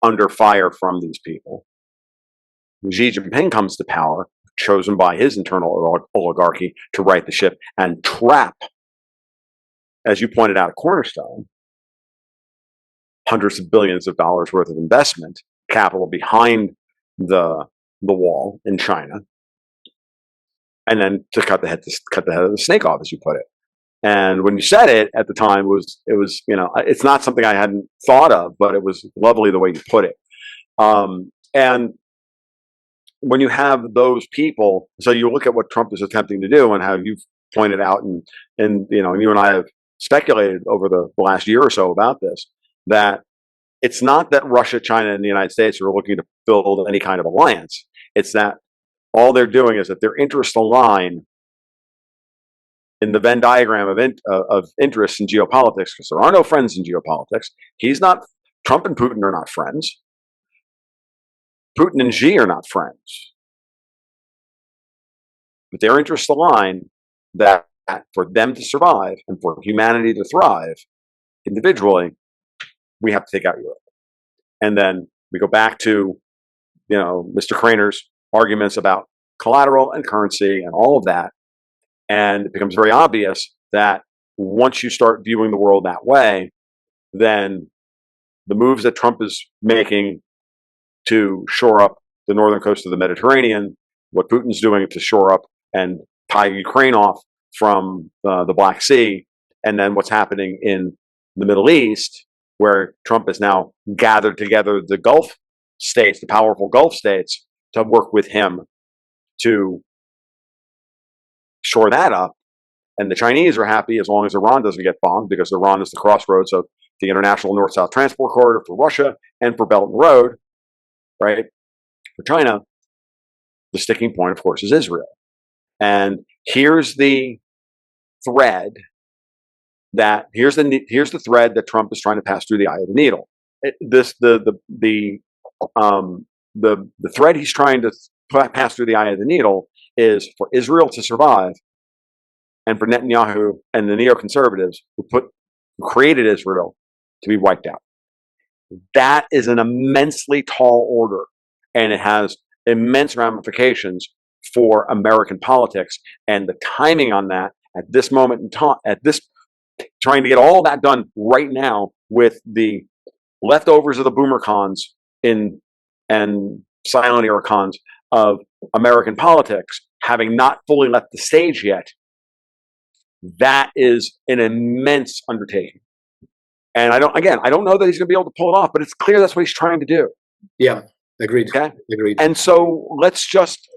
under fire from these people. Xi Jinping comes to power, chosen by his internal oligarchy to right the ship and trap, as you pointed out, a Cornerstone, hundreds of billions of dollars worth of investment capital behind the wall in China, and then to cut the head of the snake off, as you put it. And when you said it at the time, it was it's not something I hadn't thought of, but it was lovely the way you put it. And when you have those people, so you look at what Trump is attempting to do, and how you've pointed out, and you and I have speculated over the last year or so about this, that it's not that Russia, China, and the United States are looking to build any kind of alliance. It's that all they're doing is that their interests align in the Venn diagram of interests in geopolitics, because there are no friends in geopolitics. Trump and Putin are not friends. Putin and Xi are not friends. But their interests align that for them to survive and for humanity to thrive individually, we have to take out Europe. And then we go back to, Mr. Krainer's arguments about collateral and currency and all of that. And it becomes very obvious that once you start viewing the world that way, then the moves that Trump is making to shore up the northern coast of the Mediterranean, what Putin's doing to shore up and tie Ukraine off from the Black Sea, and then what's happening in the Middle East, where Trump has now gathered together the Gulf states, the powerful Gulf states, to work with him to shore that up. And the Chinese are happy as long as Iran doesn't get bombed, because Iran is the crossroads of the international north-south transport corridor for Russia and for Belt and Road, right? For China, the sticking point, of course, is Israel. And here's the thread here's the thread that Trump is trying to pass through the eye of the needle. The thread he's trying to pass through the eye of the needle is for Israel to survive, and for Netanyahu and the neoconservatives who created Israel to be wiped out. That is an immensely tall order, and it has immense ramifications for American politics. And the timing on that at this moment in time, trying to get all that done right now with the leftovers of the boomer cons and silent era cons of American politics, having not fully left the stage yet, that is an immense undertaking. And I don't know that he's going to be able to pull it off, but it's clear that's what he's trying to do. Yeah, agreed. Okay, agreed. And so let's just,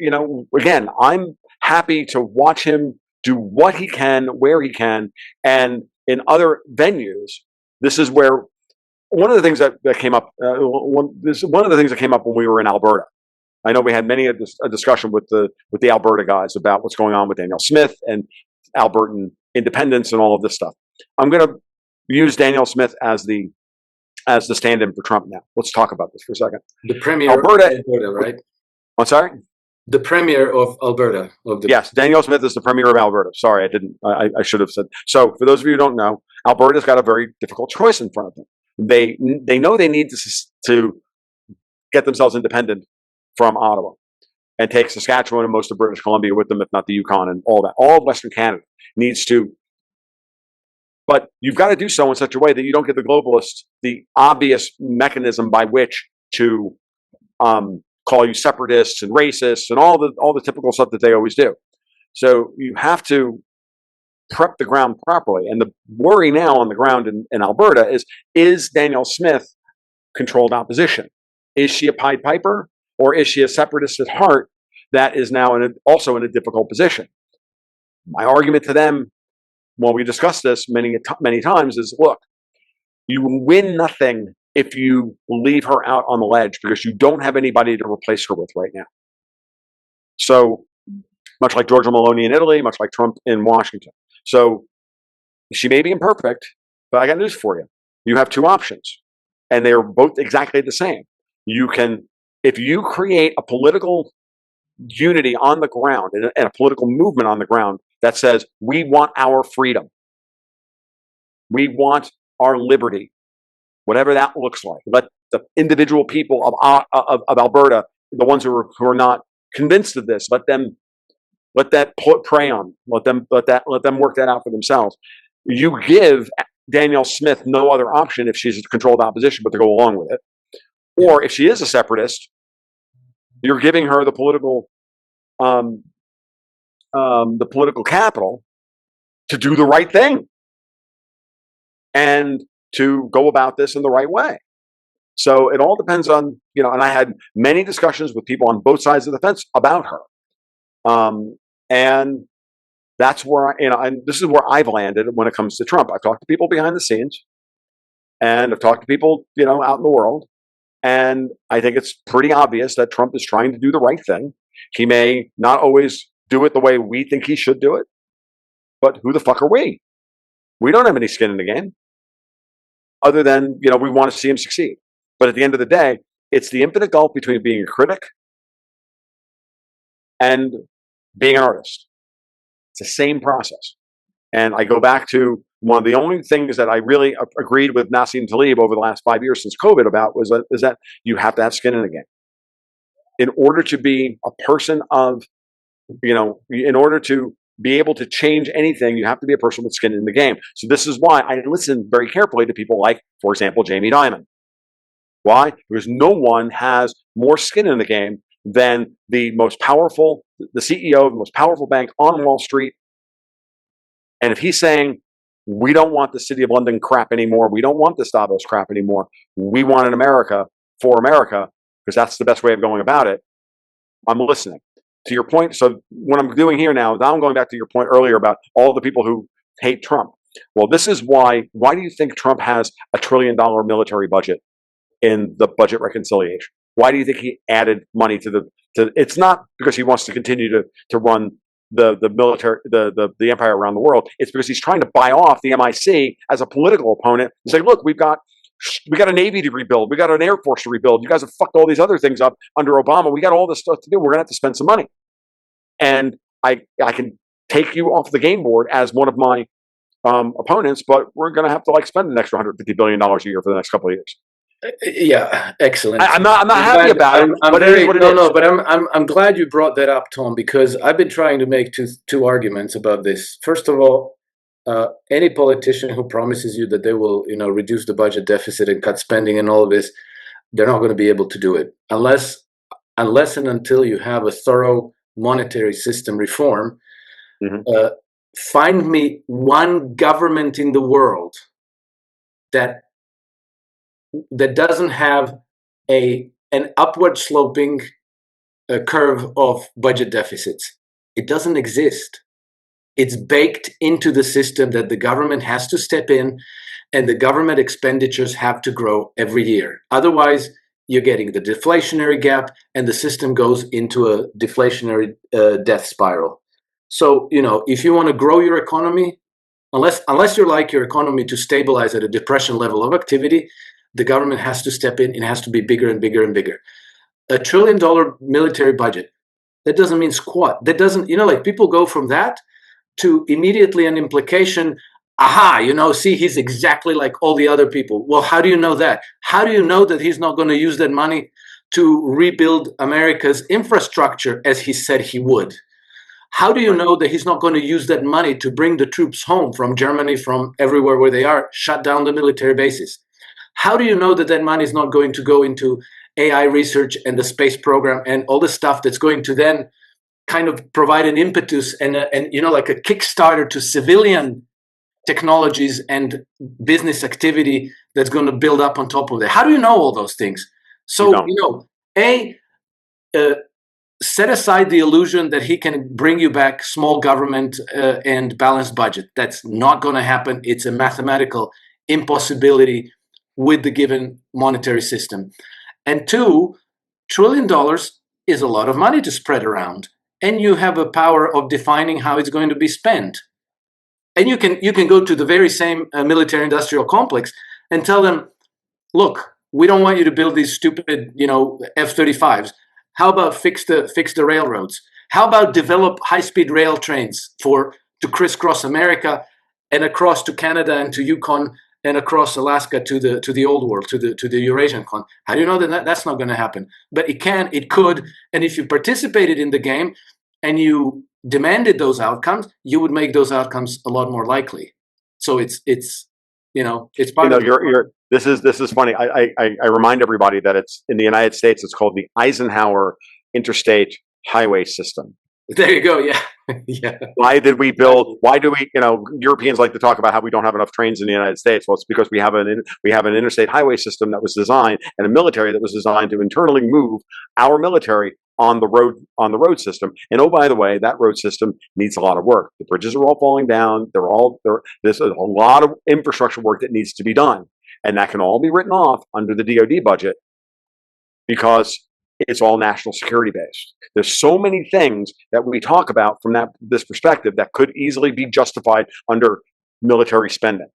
again, I'm happy to watch him do what he can, where he can, and in other venues. This is where one of the things that came up. One of the things that came up when we were in Alberta. I know we had many a discussion with the Alberta guys about what's going on with Danielle Smith and Albertan independence and all of this stuff. I'm going to use Danielle Smith as the stand-in for Trump now. Let's talk about this for a second. The premier of Alberta, right? I'm sorry? The premier of Alberta. Yes, Danielle Smith is the premier of Alberta. Sorry, I should have said. So for those of you who don't know, Alberta's got a very difficult choice in front of them. They know they need to get themselves independent from Ottawa. and take Saskatchewan and most of British Columbia with them, if not the Yukon and all that. All of Western Canada needs to. But you've got to do so in such a way that you don't give the globalists the obvious mechanism by which to call you separatists and racists and all the typical stuff that they always do. So you have to prep the ground properly. And the worry now on the ground in Alberta is Danielle Smith controlled opposition? Is she a Pied Piper, or is she a separatist at heart that is now also in a difficult position? My argument to them, well, we discussed this many times, is look, you win nothing if you leave her out on the ledge because you don't have anybody to replace her with right now. So much like Giorgia Meloni in Italy, much like Trump in Washington. So she may be imperfect, but I got news for you. You have two options, and they are both exactly the same. You can, if you create a political unity on the ground and a political movement on the ground that says, we want our freedom, we want our liberty, whatever that looks like. Let the individual people of Alberta, the ones who are not convinced of this, let that prey on, let them work that out for themselves. You give Danielle Smith no other option if she's a controlled opposition, but to go along with it. Or if she is a separatist, you're giving her the political capital to do the right thing and to go about this in the right way. So it all depends on, and I had many discussions with people on both sides of the fence about her. And that's where and this is where I've landed when it comes to Trump. I've talked to people behind the scenes, and I've talked to people, out in the world. And I think it's pretty obvious that Trump is trying to do the right thing. He may not always do it the way we think he should do it, but who the fuck are we? We don't have any skin in the game other than, we want to see him succeed. But at the end of the day, it's the infinite gulf between being a critic and being an artist. It's the same process. And I go back to one of the only things that I really agreed with Nassim Taleb over the last 5 years since COVID about is that you have to have skin in the game. In order to be a person of, in order to be able to change anything, you have to be a person with skin in the game. So this is why I listen very carefully to people like, for example, Jamie Dimon. Why? Because no one has more skin in the game than the CEO of the most powerful bank on Wall Street. And if he's saying, we don't want the City of London crap anymore, we don't want the Davos crap anymore, we want an America for America, because that's the best way of going about it, I'm listening. To your point, so what I'm doing here now I'm going back to your point earlier about all the people who hate Trump. Well, this is why do you think Trump has $1 trillion military budget in the budget reconciliation? Why do you think he added money to it's not because he wants to continue to run the military, the empire around the world. It's because he's trying to buy off the MIC as a political opponent and say, look, we got a Navy to rebuild. We got an Air Force to rebuild. You guys have fucked all these other things up under Obama. We got all this stuff to do. We're going to have to spend some money. And I can take you off the game board as one of my opponents, but we're going to have to spend an extra $150 billion a year for the next couple of years. Yeah, excellent. I'm not happy about it. But I'm glad you brought that up, Tom, because I've been trying to make two arguments about this. First of all, any politician who promises you that they will, reduce the budget deficit and cut spending and all of this, they're not going to be able to do it unless and until you have a thorough monetary system reform. Mm-hmm. Find me one government in the world that doesn't have an upward sloping curve of budget deficits. It doesn't exist. It's baked into the system that the government has to step in and the government expenditures have to grow every year. Otherwise, you're getting the deflationary gap and the system goes into a deflationary death spiral. So, if you want to grow your economy, unless you like your economy to stabilize at a depression level of activity, the government has to step in. It has to be bigger and bigger and bigger. $1 trillion military budget, that doesn't mean squat. That doesn't, people go from that to immediately an implication, see, he's exactly like all the other people. Well, how do you know that? How do you know that he's not going to use that money to rebuild America's infrastructure as he said he would? How do you know that he's not going to use that money to bring the troops home from Germany, from everywhere where they are, shut down the military bases? How do you know that that money is not going to go into AI research and the space program and all the stuff that's going to then kind of provide an impetus and like a Kickstarter to civilian technologies and business activity that's going to build up on top of that? How do you know all those things? So, set aside the illusion that he can bring you back small government and balanced budget. That's not going to happen. It's a mathematical impossibility with the given monetary system. And $2 trillion is a lot of money to spread around. And you have a power of defining how it's going to be spent. And you can go to the very same military industrial complex and tell them, look, we don't want you to build these stupid, F-35s. How about fix the railroads? How about develop high-speed rail trains to crisscross America and across to Canada and to Yukon and across Alaska to the old world, to the Eurasian continent? How do you know that that's not going to happen? But it could, and if you participated in the game and you demanded those outcomes, you would make those outcomes a lot more likely. So it's part of this is funny. I remind everybody that it's in the United States. It's called the Eisenhower Interstate Highway System. There you go. Yeah. Yeah. Why do we, Europeans like to talk about how we don't have enough trains in the United States. Well, it's because we have an interstate highway system that was designed, and a military that was designed to internally move our military on the road system. And oh, by the way, that road system needs a lot of work. The bridges are all falling down. There's a lot of infrastructure work that needs to be done. And that can all be written off under the DoD budget because it's all national security based. There's so many things that we talk about from this perspective that could easily be justified under military spending.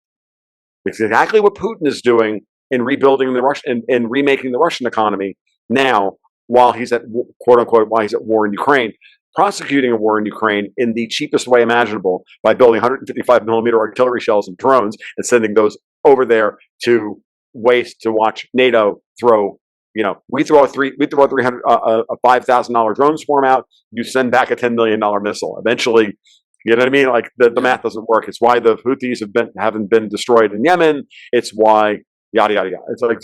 It's exactly what Putin is doing in rebuilding the Russian and remaking the Russian economy now, while he's at quote unquote war in Ukraine, prosecuting a war in Ukraine in the cheapest way imaginable by building 155 millimeter artillery shells and drones and sending those over there to waste to watch NATO throw. We throw a $5,000 drone swarm out. You send back a $10 million missile. Eventually, you know what I mean? Like the math doesn't work. It's why the Houthis haven't been destroyed in Yemen. It's why yada yada yada. It's like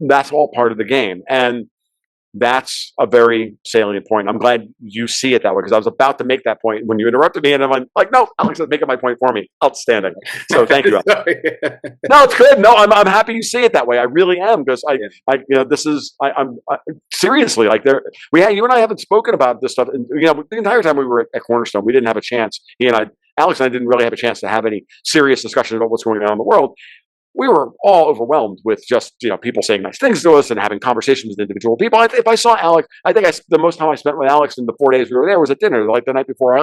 that's all part of the game, and that's a very salient point. I'm glad you see it that way because I was about to make that point when you interrupted me, and I'm like, no, Alex is making my point for me. Outstanding. So thank you. No, it's good. No, I'm happy you see it that way. I really am because I'm seriously like you and I haven't spoken about this stuff. And, the entire time we were at Cornerstone, we didn't have a chance. Alex and I didn't really have a chance to have any serious discussion about what's going on in the world. We were all overwhelmed with just people saying nice things to us and having conversations with individual people. If I saw Alex, I think the most time I spent with Alex in the 4 days we were there was at dinner, like the night before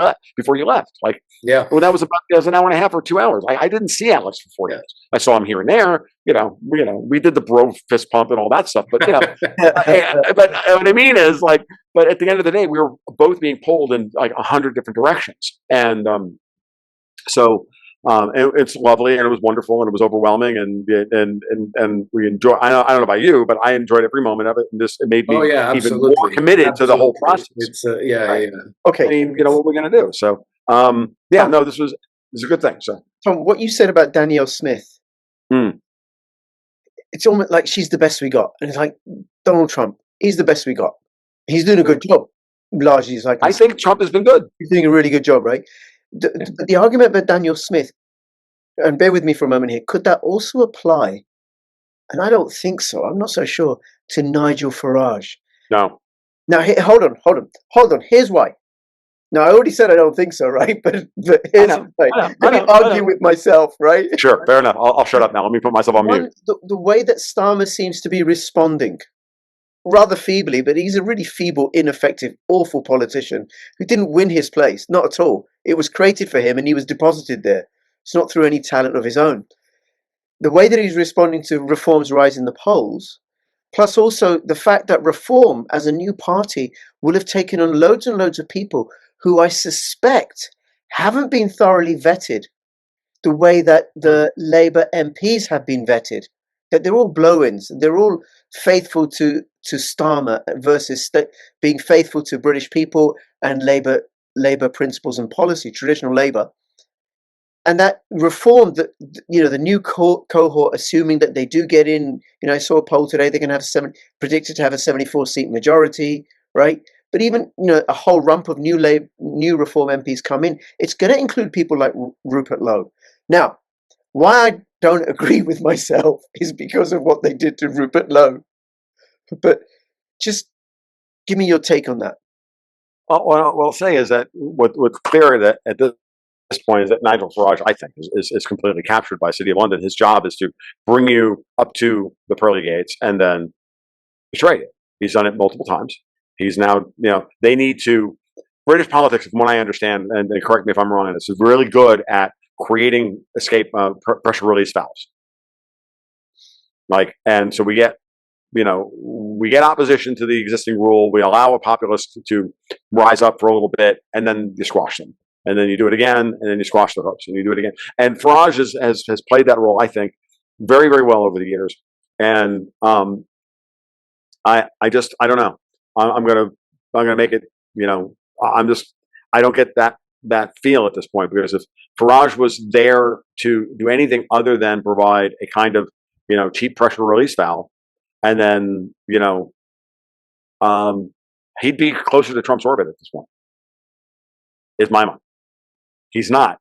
you left. Like, yeah, well, that was an hour and a half or 2 hours. I didn't see Alex for 4 days. I saw him here and there. We did the bro fist pump and all that stuff. But but what I mean is but at the end of the day, we were both being pulled in like 100 different directions, and so. It's lovely and it was wonderful and it was overwhelming and we enjoy. I don't know about you, but I enjoyed every moment of it, and it made me even more committed to the whole process. It's right? Okay. I mean, what we're gonna do. So this is a good thing. So Tom, what you said about Danielle Smith, it's almost like she's the best we got, and it's like Donald Trump, he's the best we got. He's doing a good job. Largely, I think Trump has been good. He's doing a really good job, right? The argument about Danielle Smith, and bear with me for a moment here, could that also apply, and I don't think so, I'm not so sure, to Nigel Farage? No. Now, hold on. Here's why. Now, I already said I don't think so, right? But here's why. Let me argue with myself, right? Sure, fair enough. I'll shut up now. Let me put myself on mute. The way that Starmer seems to be responding, rather feebly, but he's a really feeble, ineffective, awful politician who didn't win his place, not at all. It was created for him and he was deposited there. It's not through any talent of his own. The way that he's responding to Reform's rise in the polls, plus also the fact that Reform as a new party will have taken on loads and loads of people who I suspect haven't been thoroughly vetted the way that the Labour MPs have been vetted. that they're all blow-ins. They're all faithful to Starmer versus being faithful to British people and Labour principles and policy, traditional Labour. And that reform, that the new cohort, assuming that they do get in, I saw a poll today, they're going to have predicted to have a 74-seat majority, right? But even a whole rump of new Reform MPs come in. It's going to include people like Rupert Lowe. Now, why I don't agree with myself is because of what they did to Rupert Lowe. But just give me your take on that. What I'll say is that what's clear that at this point is that Nigel Farage, I think, is completely captured by the City of London. His job is to bring you up to the pearly gates and then betray you. He's done it multiple times. He's now, they need to, British politics, from what I understand, and correct me if I'm wrong on this, is really good at creating escape pressure release valves. And so we get opposition to the existing rule. We allow a populace to rise up for a little bit, and then you squash them. And then you do it again, and then you squash the hopes, and you do it again. And Farage has played that role, I think, very, very well over the years. And I don't know. I'm gonna make it. I don't get that feel at this point, because if Farage was there to do anything other than provide a kind of cheap pressure release valve, and then he'd be closer to Trump's orbit at this point. Is my mind. He's not.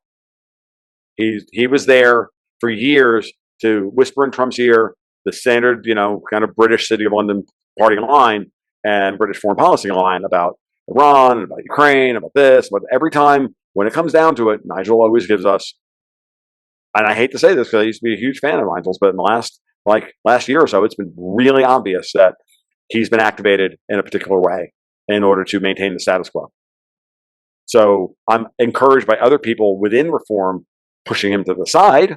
He was there for years to whisper in Trump's ear the standard, kind of British City of London party line and British foreign policy line about Iran, about Ukraine, about this. But every time when it comes down to it, Nigel always gives us, and I hate to say this because I used to be a huge fan of Nigel's, but in the last year or so, it's been really obvious that he's been activated in a particular way in order to maintain the status quo. So I'm encouraged by other people within Reform pushing him to the side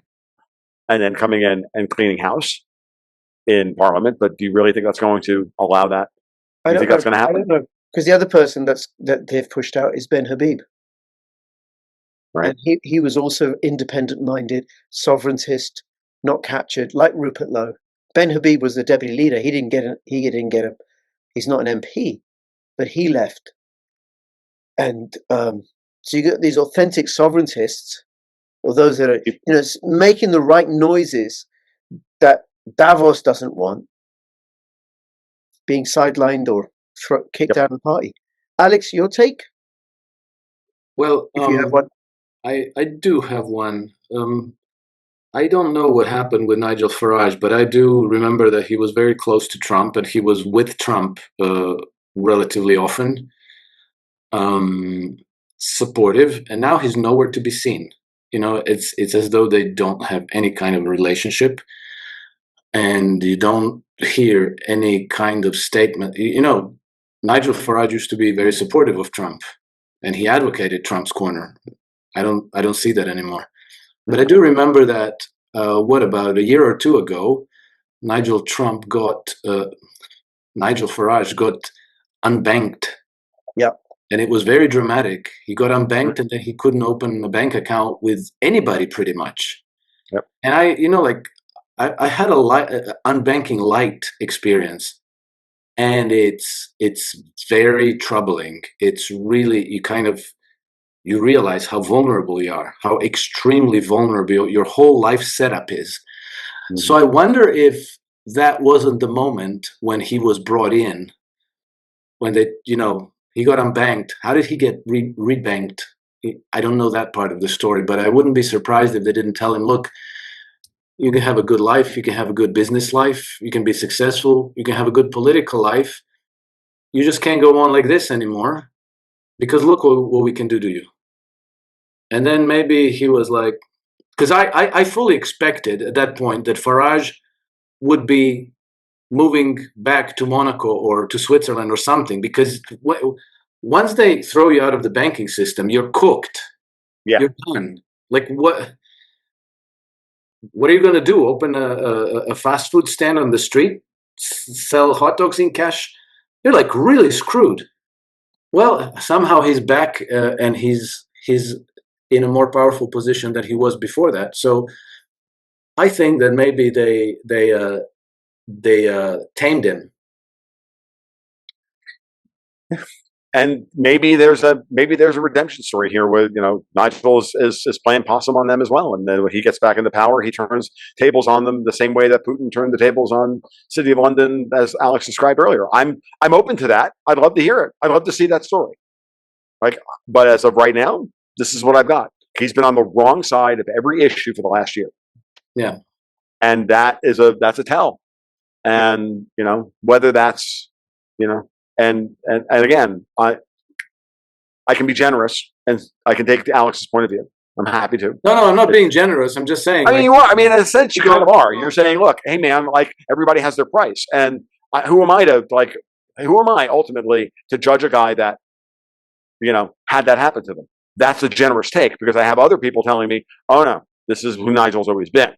and then coming in and cleaning house in Parliament. But do you really think that's going to allow that? Do you think that's going to happen? I don't know. Because the other person that they've pushed out is Ben Habib. Right. And he was also independent-minded, sovereigntist, not captured, like Rupert Lowe. Ben Habib was the deputy leader. He didn't get him. He's not an MP, but he left. And so you get these authentic sovereigntists, or those that are making the right noises that Davos doesn't want, being sidelined or kicked out of the party. Alex, your take? Well, if you have one. I do have one. I don't know what happened with Nigel Farage, but I do remember that he was very close to Trump, and he was with Trump relatively often, supportive, and now he's nowhere to be seen. It's as though they don't have any kind of relationship, and you don't hear any kind of statement. Nigel Farage used to be very supportive of Trump, and he advocated Trump's corner. I don't see that anymore. But I do remember that, about a year or two ago, Nigel Farage got unbanked. Yeah. And it was very dramatic. He got unbanked, and then he couldn't open a bank account with anybody pretty much. Yep. And I had a unbanking light experience. And it's very troubling. It's really, you realize how vulnerable you are, how extremely vulnerable your whole life setup is. Mm-hmm. So I wonder if that wasn't the moment when he was brought in, when he got unbanked. How did he get rebanked? I don't know that part of the story, but I wouldn't be surprised if they didn't tell him, look, you can have a good life, you can have a good business life, you can be successful, you can have a good political life. You just can't go on like this anymore, because look what we can do to you. And then maybe he was like, because I fully expected at that point that Farage would be moving back to Monaco or to Switzerland or something, because once they throw you out of the banking system, you're cooked. Yeah. You're done. Like, what are you going to do? Open a fast food stand on the street? Sell hot dogs in cash? You're like really screwed. Well, somehow he's back, and he's in a more powerful position than he was before that. So I think that maybe they tamed him. And maybe there's a redemption story here where Nigel is playing possum on them as well, and then when he gets back into power, he turns tables on them the same way that Putin turned the tables on City of London, as Alex described earlier. I'm open to that. I'd love to hear it. I'd love to see that story. But as of right now, this is what I've got. He's been on the wrong side of every issue for the last year. Yeah, and that's a tell. And whether that's and again, I can be generous and I can take Alex's point of view. I'm happy to. No, I'm not being generous. I'm just saying. I mean, you are. I mean, in a sense, you kind of are. You're saying, look, hey, man, everybody has their price, and who am I ultimately to judge a guy that had that happen to them? That's a generous take, because I have other people telling me, oh no, this is who Nigel's always been.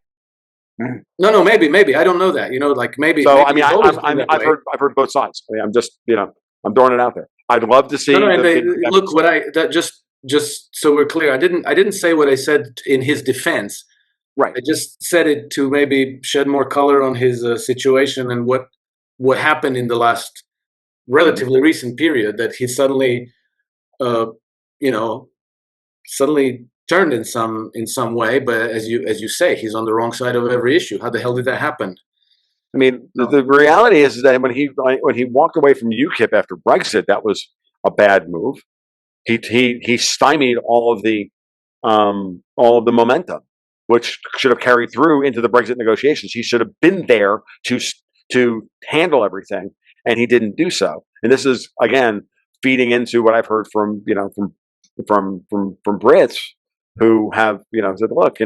No, maybe I don't know that. Maybe. So maybe I've heard both sides. I mean, I'm just I'm throwing it out there. I'd love to see. Look, just so we're clear, I didn't say what I said in his defense. Right. I just said it to maybe shed more color on his situation and what happened in the last relatively recent period, that he suddenly, suddenly turned in some way. But as you say, he's on the wrong side of every issue. How the hell did that happen? I mean, the reality is that when he walked away from UKIP after Brexit, that was a bad move. He stymied all of the momentum, which should have carried through into the Brexit negotiations. He should have been there to handle everything, and he didn't do so. And this is again feeding into what I've heard from Brits who have said, look,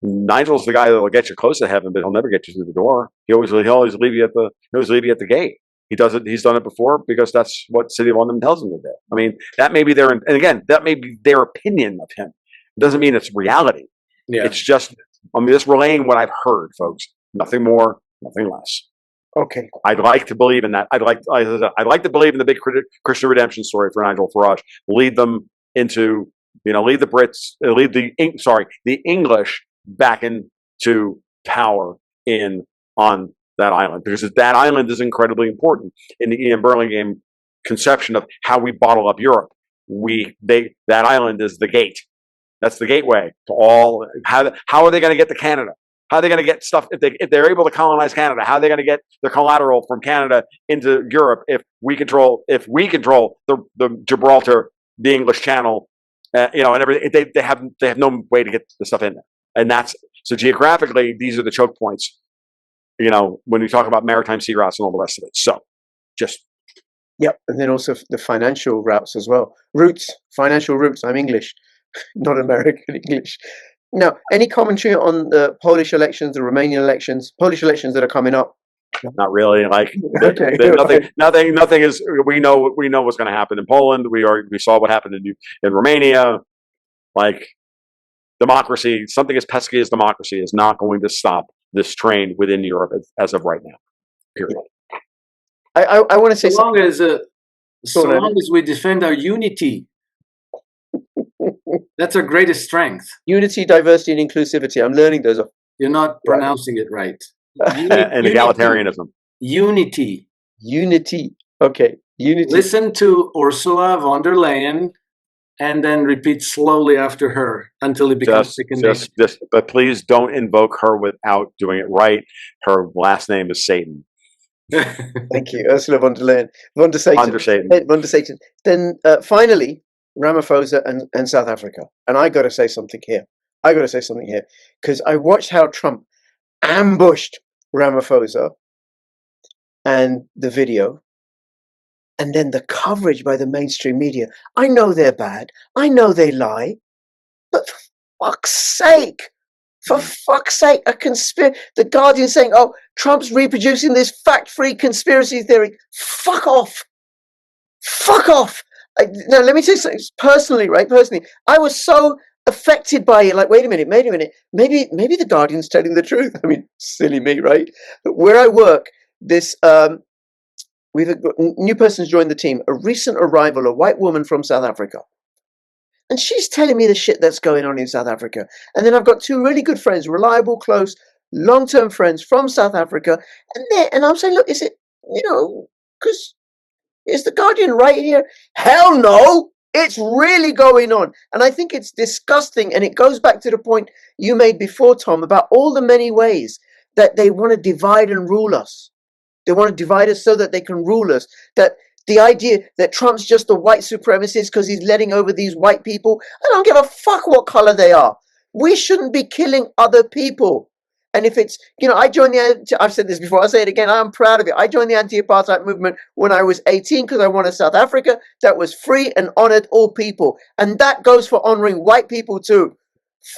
Nigel's the guy that will get you close to heaven, but he'll never get you through the door. He'll always leave you at the gate. He's done it before, because that's what City of London tells him to do. I mean, that may be that may be their opinion of him. It doesn't mean it's reality. Yeah. It's just just relaying what I've heard, folks. Nothing more, nothing less. Okay. I'd like to believe in that. I'd like to believe in the big Christian redemption story for Nigel Farage. Lead them into, lead the Brits, lead the English back into power on that island, because that island is incredibly important in the Ian Burlingame conception of how we bottle up Europe. That island is the gate. That's the gateway to all. How are they going to get to Canada? How are they going to get stuff if they're able to colonize Canada? How are they going to get their collateral from Canada into Europe if we control the Gibraltar, the English Channel, and everything? They have no way to get the stuff in there, and so geographically these are the choke points. When we talk about maritime sea routes and all the rest of it. So, Yep, and then also the financial routes as well. Financial routes. I'm English, not American English. Now, any commentary on the Polish elections, the Romanian elections, Polish elections that are coming up? Not really. Okay, nothing is. We know what's going to happen in Poland. We saw what happened in Romania. Democracy, something as pesky as democracy, is not going to stop this train within Europe as of right now. Period. I want to say so long as we defend our unity. That's our greatest strength. Unity, diversity, and inclusivity. I'm learning those. You're not pronouncing it right. And egalitarianism. Unity. Okay. Unity. Listen to Ursula von der Leyen and then repeat slowly after her until it becomes second nature. But please don't invoke her without doing it right. Her last name is Satan. Thank you, Ursula von der Leyen. Von der Satan. Then finally, Ramaphosa and South Africa. And I got to say something here. Because I watched how Trump ambushed Ramaphosa and the video, and then the coverage by the mainstream media. I know they're bad. I know they lie. But for fuck's sake, a conspiracy. The Guardian saying, oh, Trump's reproducing this fact-free conspiracy theory. Fuck off. Now, let me tell you something personally, right? Personally, I was so affected by it. Wait a minute. Maybe the Guardian's telling the truth. I mean, silly me, right? But where I work, we've got new person's joined the team, a recent arrival, a white woman from South Africa. And she's telling me the shit that's going on in South Africa. And then I've got two really good friends, reliable, close, long-term friends from South Africa, and I'm saying, look, is it, because is the Guardian right here? Hell no! It's really going on. And I think it's disgusting. And it goes back to the point you made before, Tom, about all the many ways that they want to divide and rule us. They want to divide us so that they can rule us. That the idea that Trump's just a white supremacist because he's letting over these white people. I don't give a fuck what color they are. We shouldn't be killing other people. And if it's, I joined I've said this before, I'll say it again, I'm proud of it. I joined the anti-apartheid movement when I was 18 because I wanted South Africa that was free and honored all people. And that goes for honoring white people too.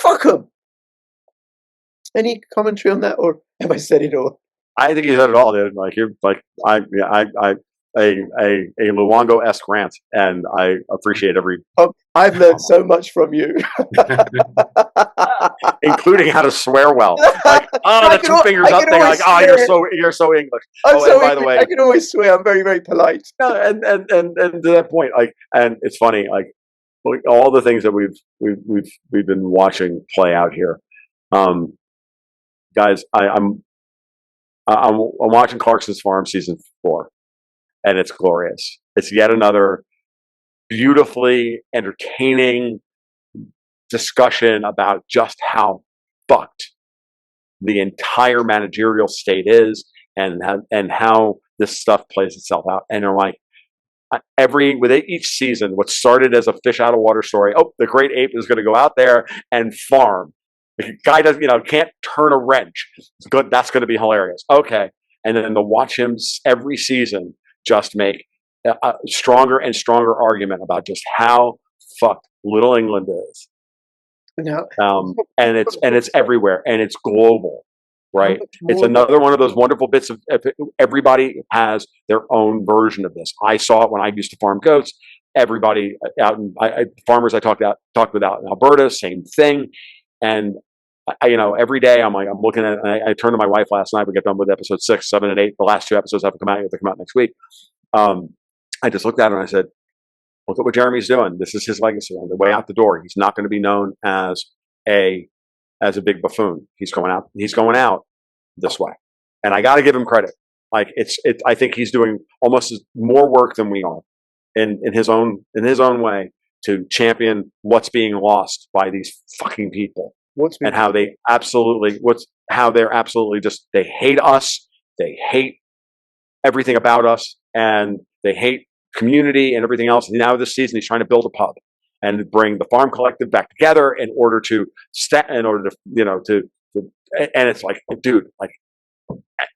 Fuck them. Any commentary on that, or have I said it all? I think you said it all, dude. Like you're like a Luongo-esque rant, and I appreciate every. I've learned so much from you, including how to swear well. Like, the two fingers up thing. Like, you're so English. By the way, I can always swear. I'm very, very polite. No, and to that point, like, and it's funny, like all the things that we've been watching play out here. Guys, I'm watching Clarkson's Farm season 4, and it's glorious. It's yet another beautifully entertaining discussion about just how fucked the entire managerial state is, and how this stuff plays itself out. And they're like, with each season, what started as a fish out of water story, the great ape is going to go out there and farm. The guy doesn't, can't turn a wrench. It's good. That's going to be hilarious. Okay. And then to watch him every season just make a stronger and stronger argument about just how fucked Little England is. No. And it's everywhere, and it's global, right? It's another one of those wonderful bits of everybody has their own version of this. I saw it when I used to farm goats. Everybody out in farmers I talked with out in Alberta, same thing. And every day I'm looking at it, and I turned to my wife last night. We got done with episode 6, 7, and 8. The last 2 episodes haven't come out yet. They come out next week. I just looked at her and I said, look at what Jeremy's doing. This is his legacy on the way out the door. He's not going to be known as a big buffoon. He's going out this way. And I got to give him credit. Like I think he's doing almost more work than we are in his own way to champion what's being lost by these fucking people. And how they're absolutely just, they hate us. They hate everything about us, and they hate community and everything else. And now this season, he's trying to build a pub and bring the farm collective back together in order to, and it's like, dude, like,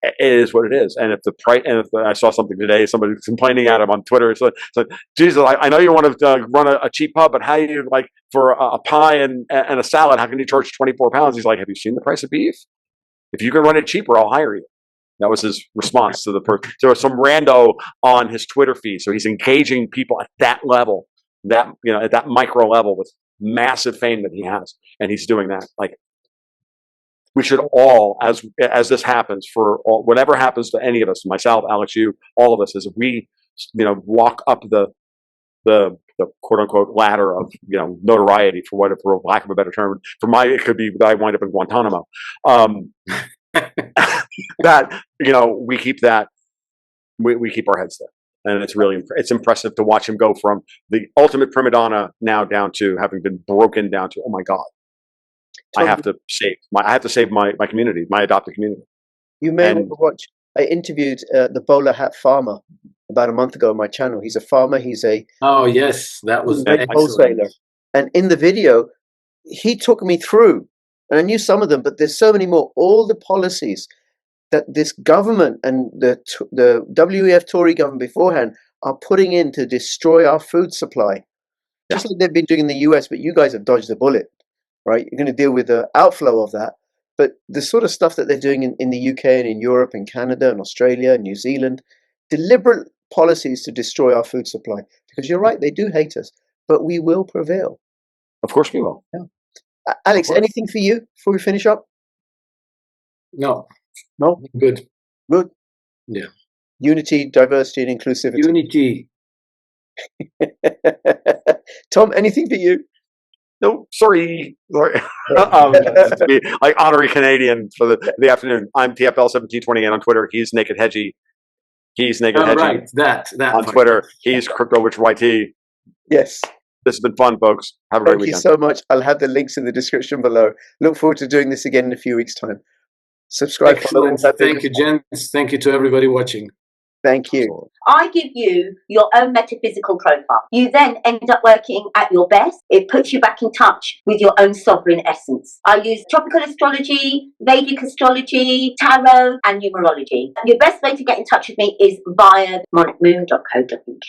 it is what it is. And if the price, I saw something today, somebody complaining at him on Twitter. It's like, Jesus, I know you want to run a cheap pub, but how you, like, for a pie and a salad, how can you charge £24? He's like, have you seen the price of beef? If you can run it cheaper, I'll hire you. That was his response to the person. There was some rando on his Twitter feed. So he's engaging people at that level, at that micro level with massive fame that he has. And he's doing that. Like, we should all, as this happens, whatever happens to any of us, myself, Alex, you, all of us, as we, walk up the quote unquote ladder of, notoriety, for lack of a better term. It could be that I wind up in Guantanamo. That, we keep that, we keep our heads there. And it's impressive to watch him go from the ultimate prima donna now down to having been broken down to, oh my God, I have to save my community, my adopted community. You may want to watch. I interviewed the bowler hat farmer about a month ago on my channel. He's a farmer. He's oh yes, that was wholesaler. And in the video, he took me through, and I knew some of them, but there's so many more. All the policies that this government and the WEF Tory government beforehand are putting in to destroy our food supply, just like they've been doing in the US. But you guys have dodged the bullet. Right, you're going to deal with the outflow of that, but the sort of stuff that they're doing in the UK and in Europe and Canada and Australia and New Zealand, deliberate policies to destroy our food supply. Because you're right, they do hate us, but we will prevail. Of course we will. Yeah. Alex, anything for you before we finish up? No. Good. Yeah. Unity, diversity, and inclusivity. Unity. Tom, anything for you? No, sorry. To be like honorary Canadian for the afternoon. I'm TFL1720 and on Twitter. He's Naked Hedgie. He's Naked Hedgie Right, that on Twitter. He's Cryptowitch YT. Yes. This has been fun, folks. Have a great weekend. Thank you so much. I'll have the links in the description below. Look forward to doing this again in a few weeks' time. Subscribe. Excellent. Thank you, gents. Thank you to everybody watching. Thank you. Absolutely. I give you your own metaphysical profile. You then end up working at your best. It puts you back in touch with your own sovereign essence. I use tropical astrology, Vedic astrology, tarot, and numerology. Your best way to get in touch with me is via monicmoon.co.uk.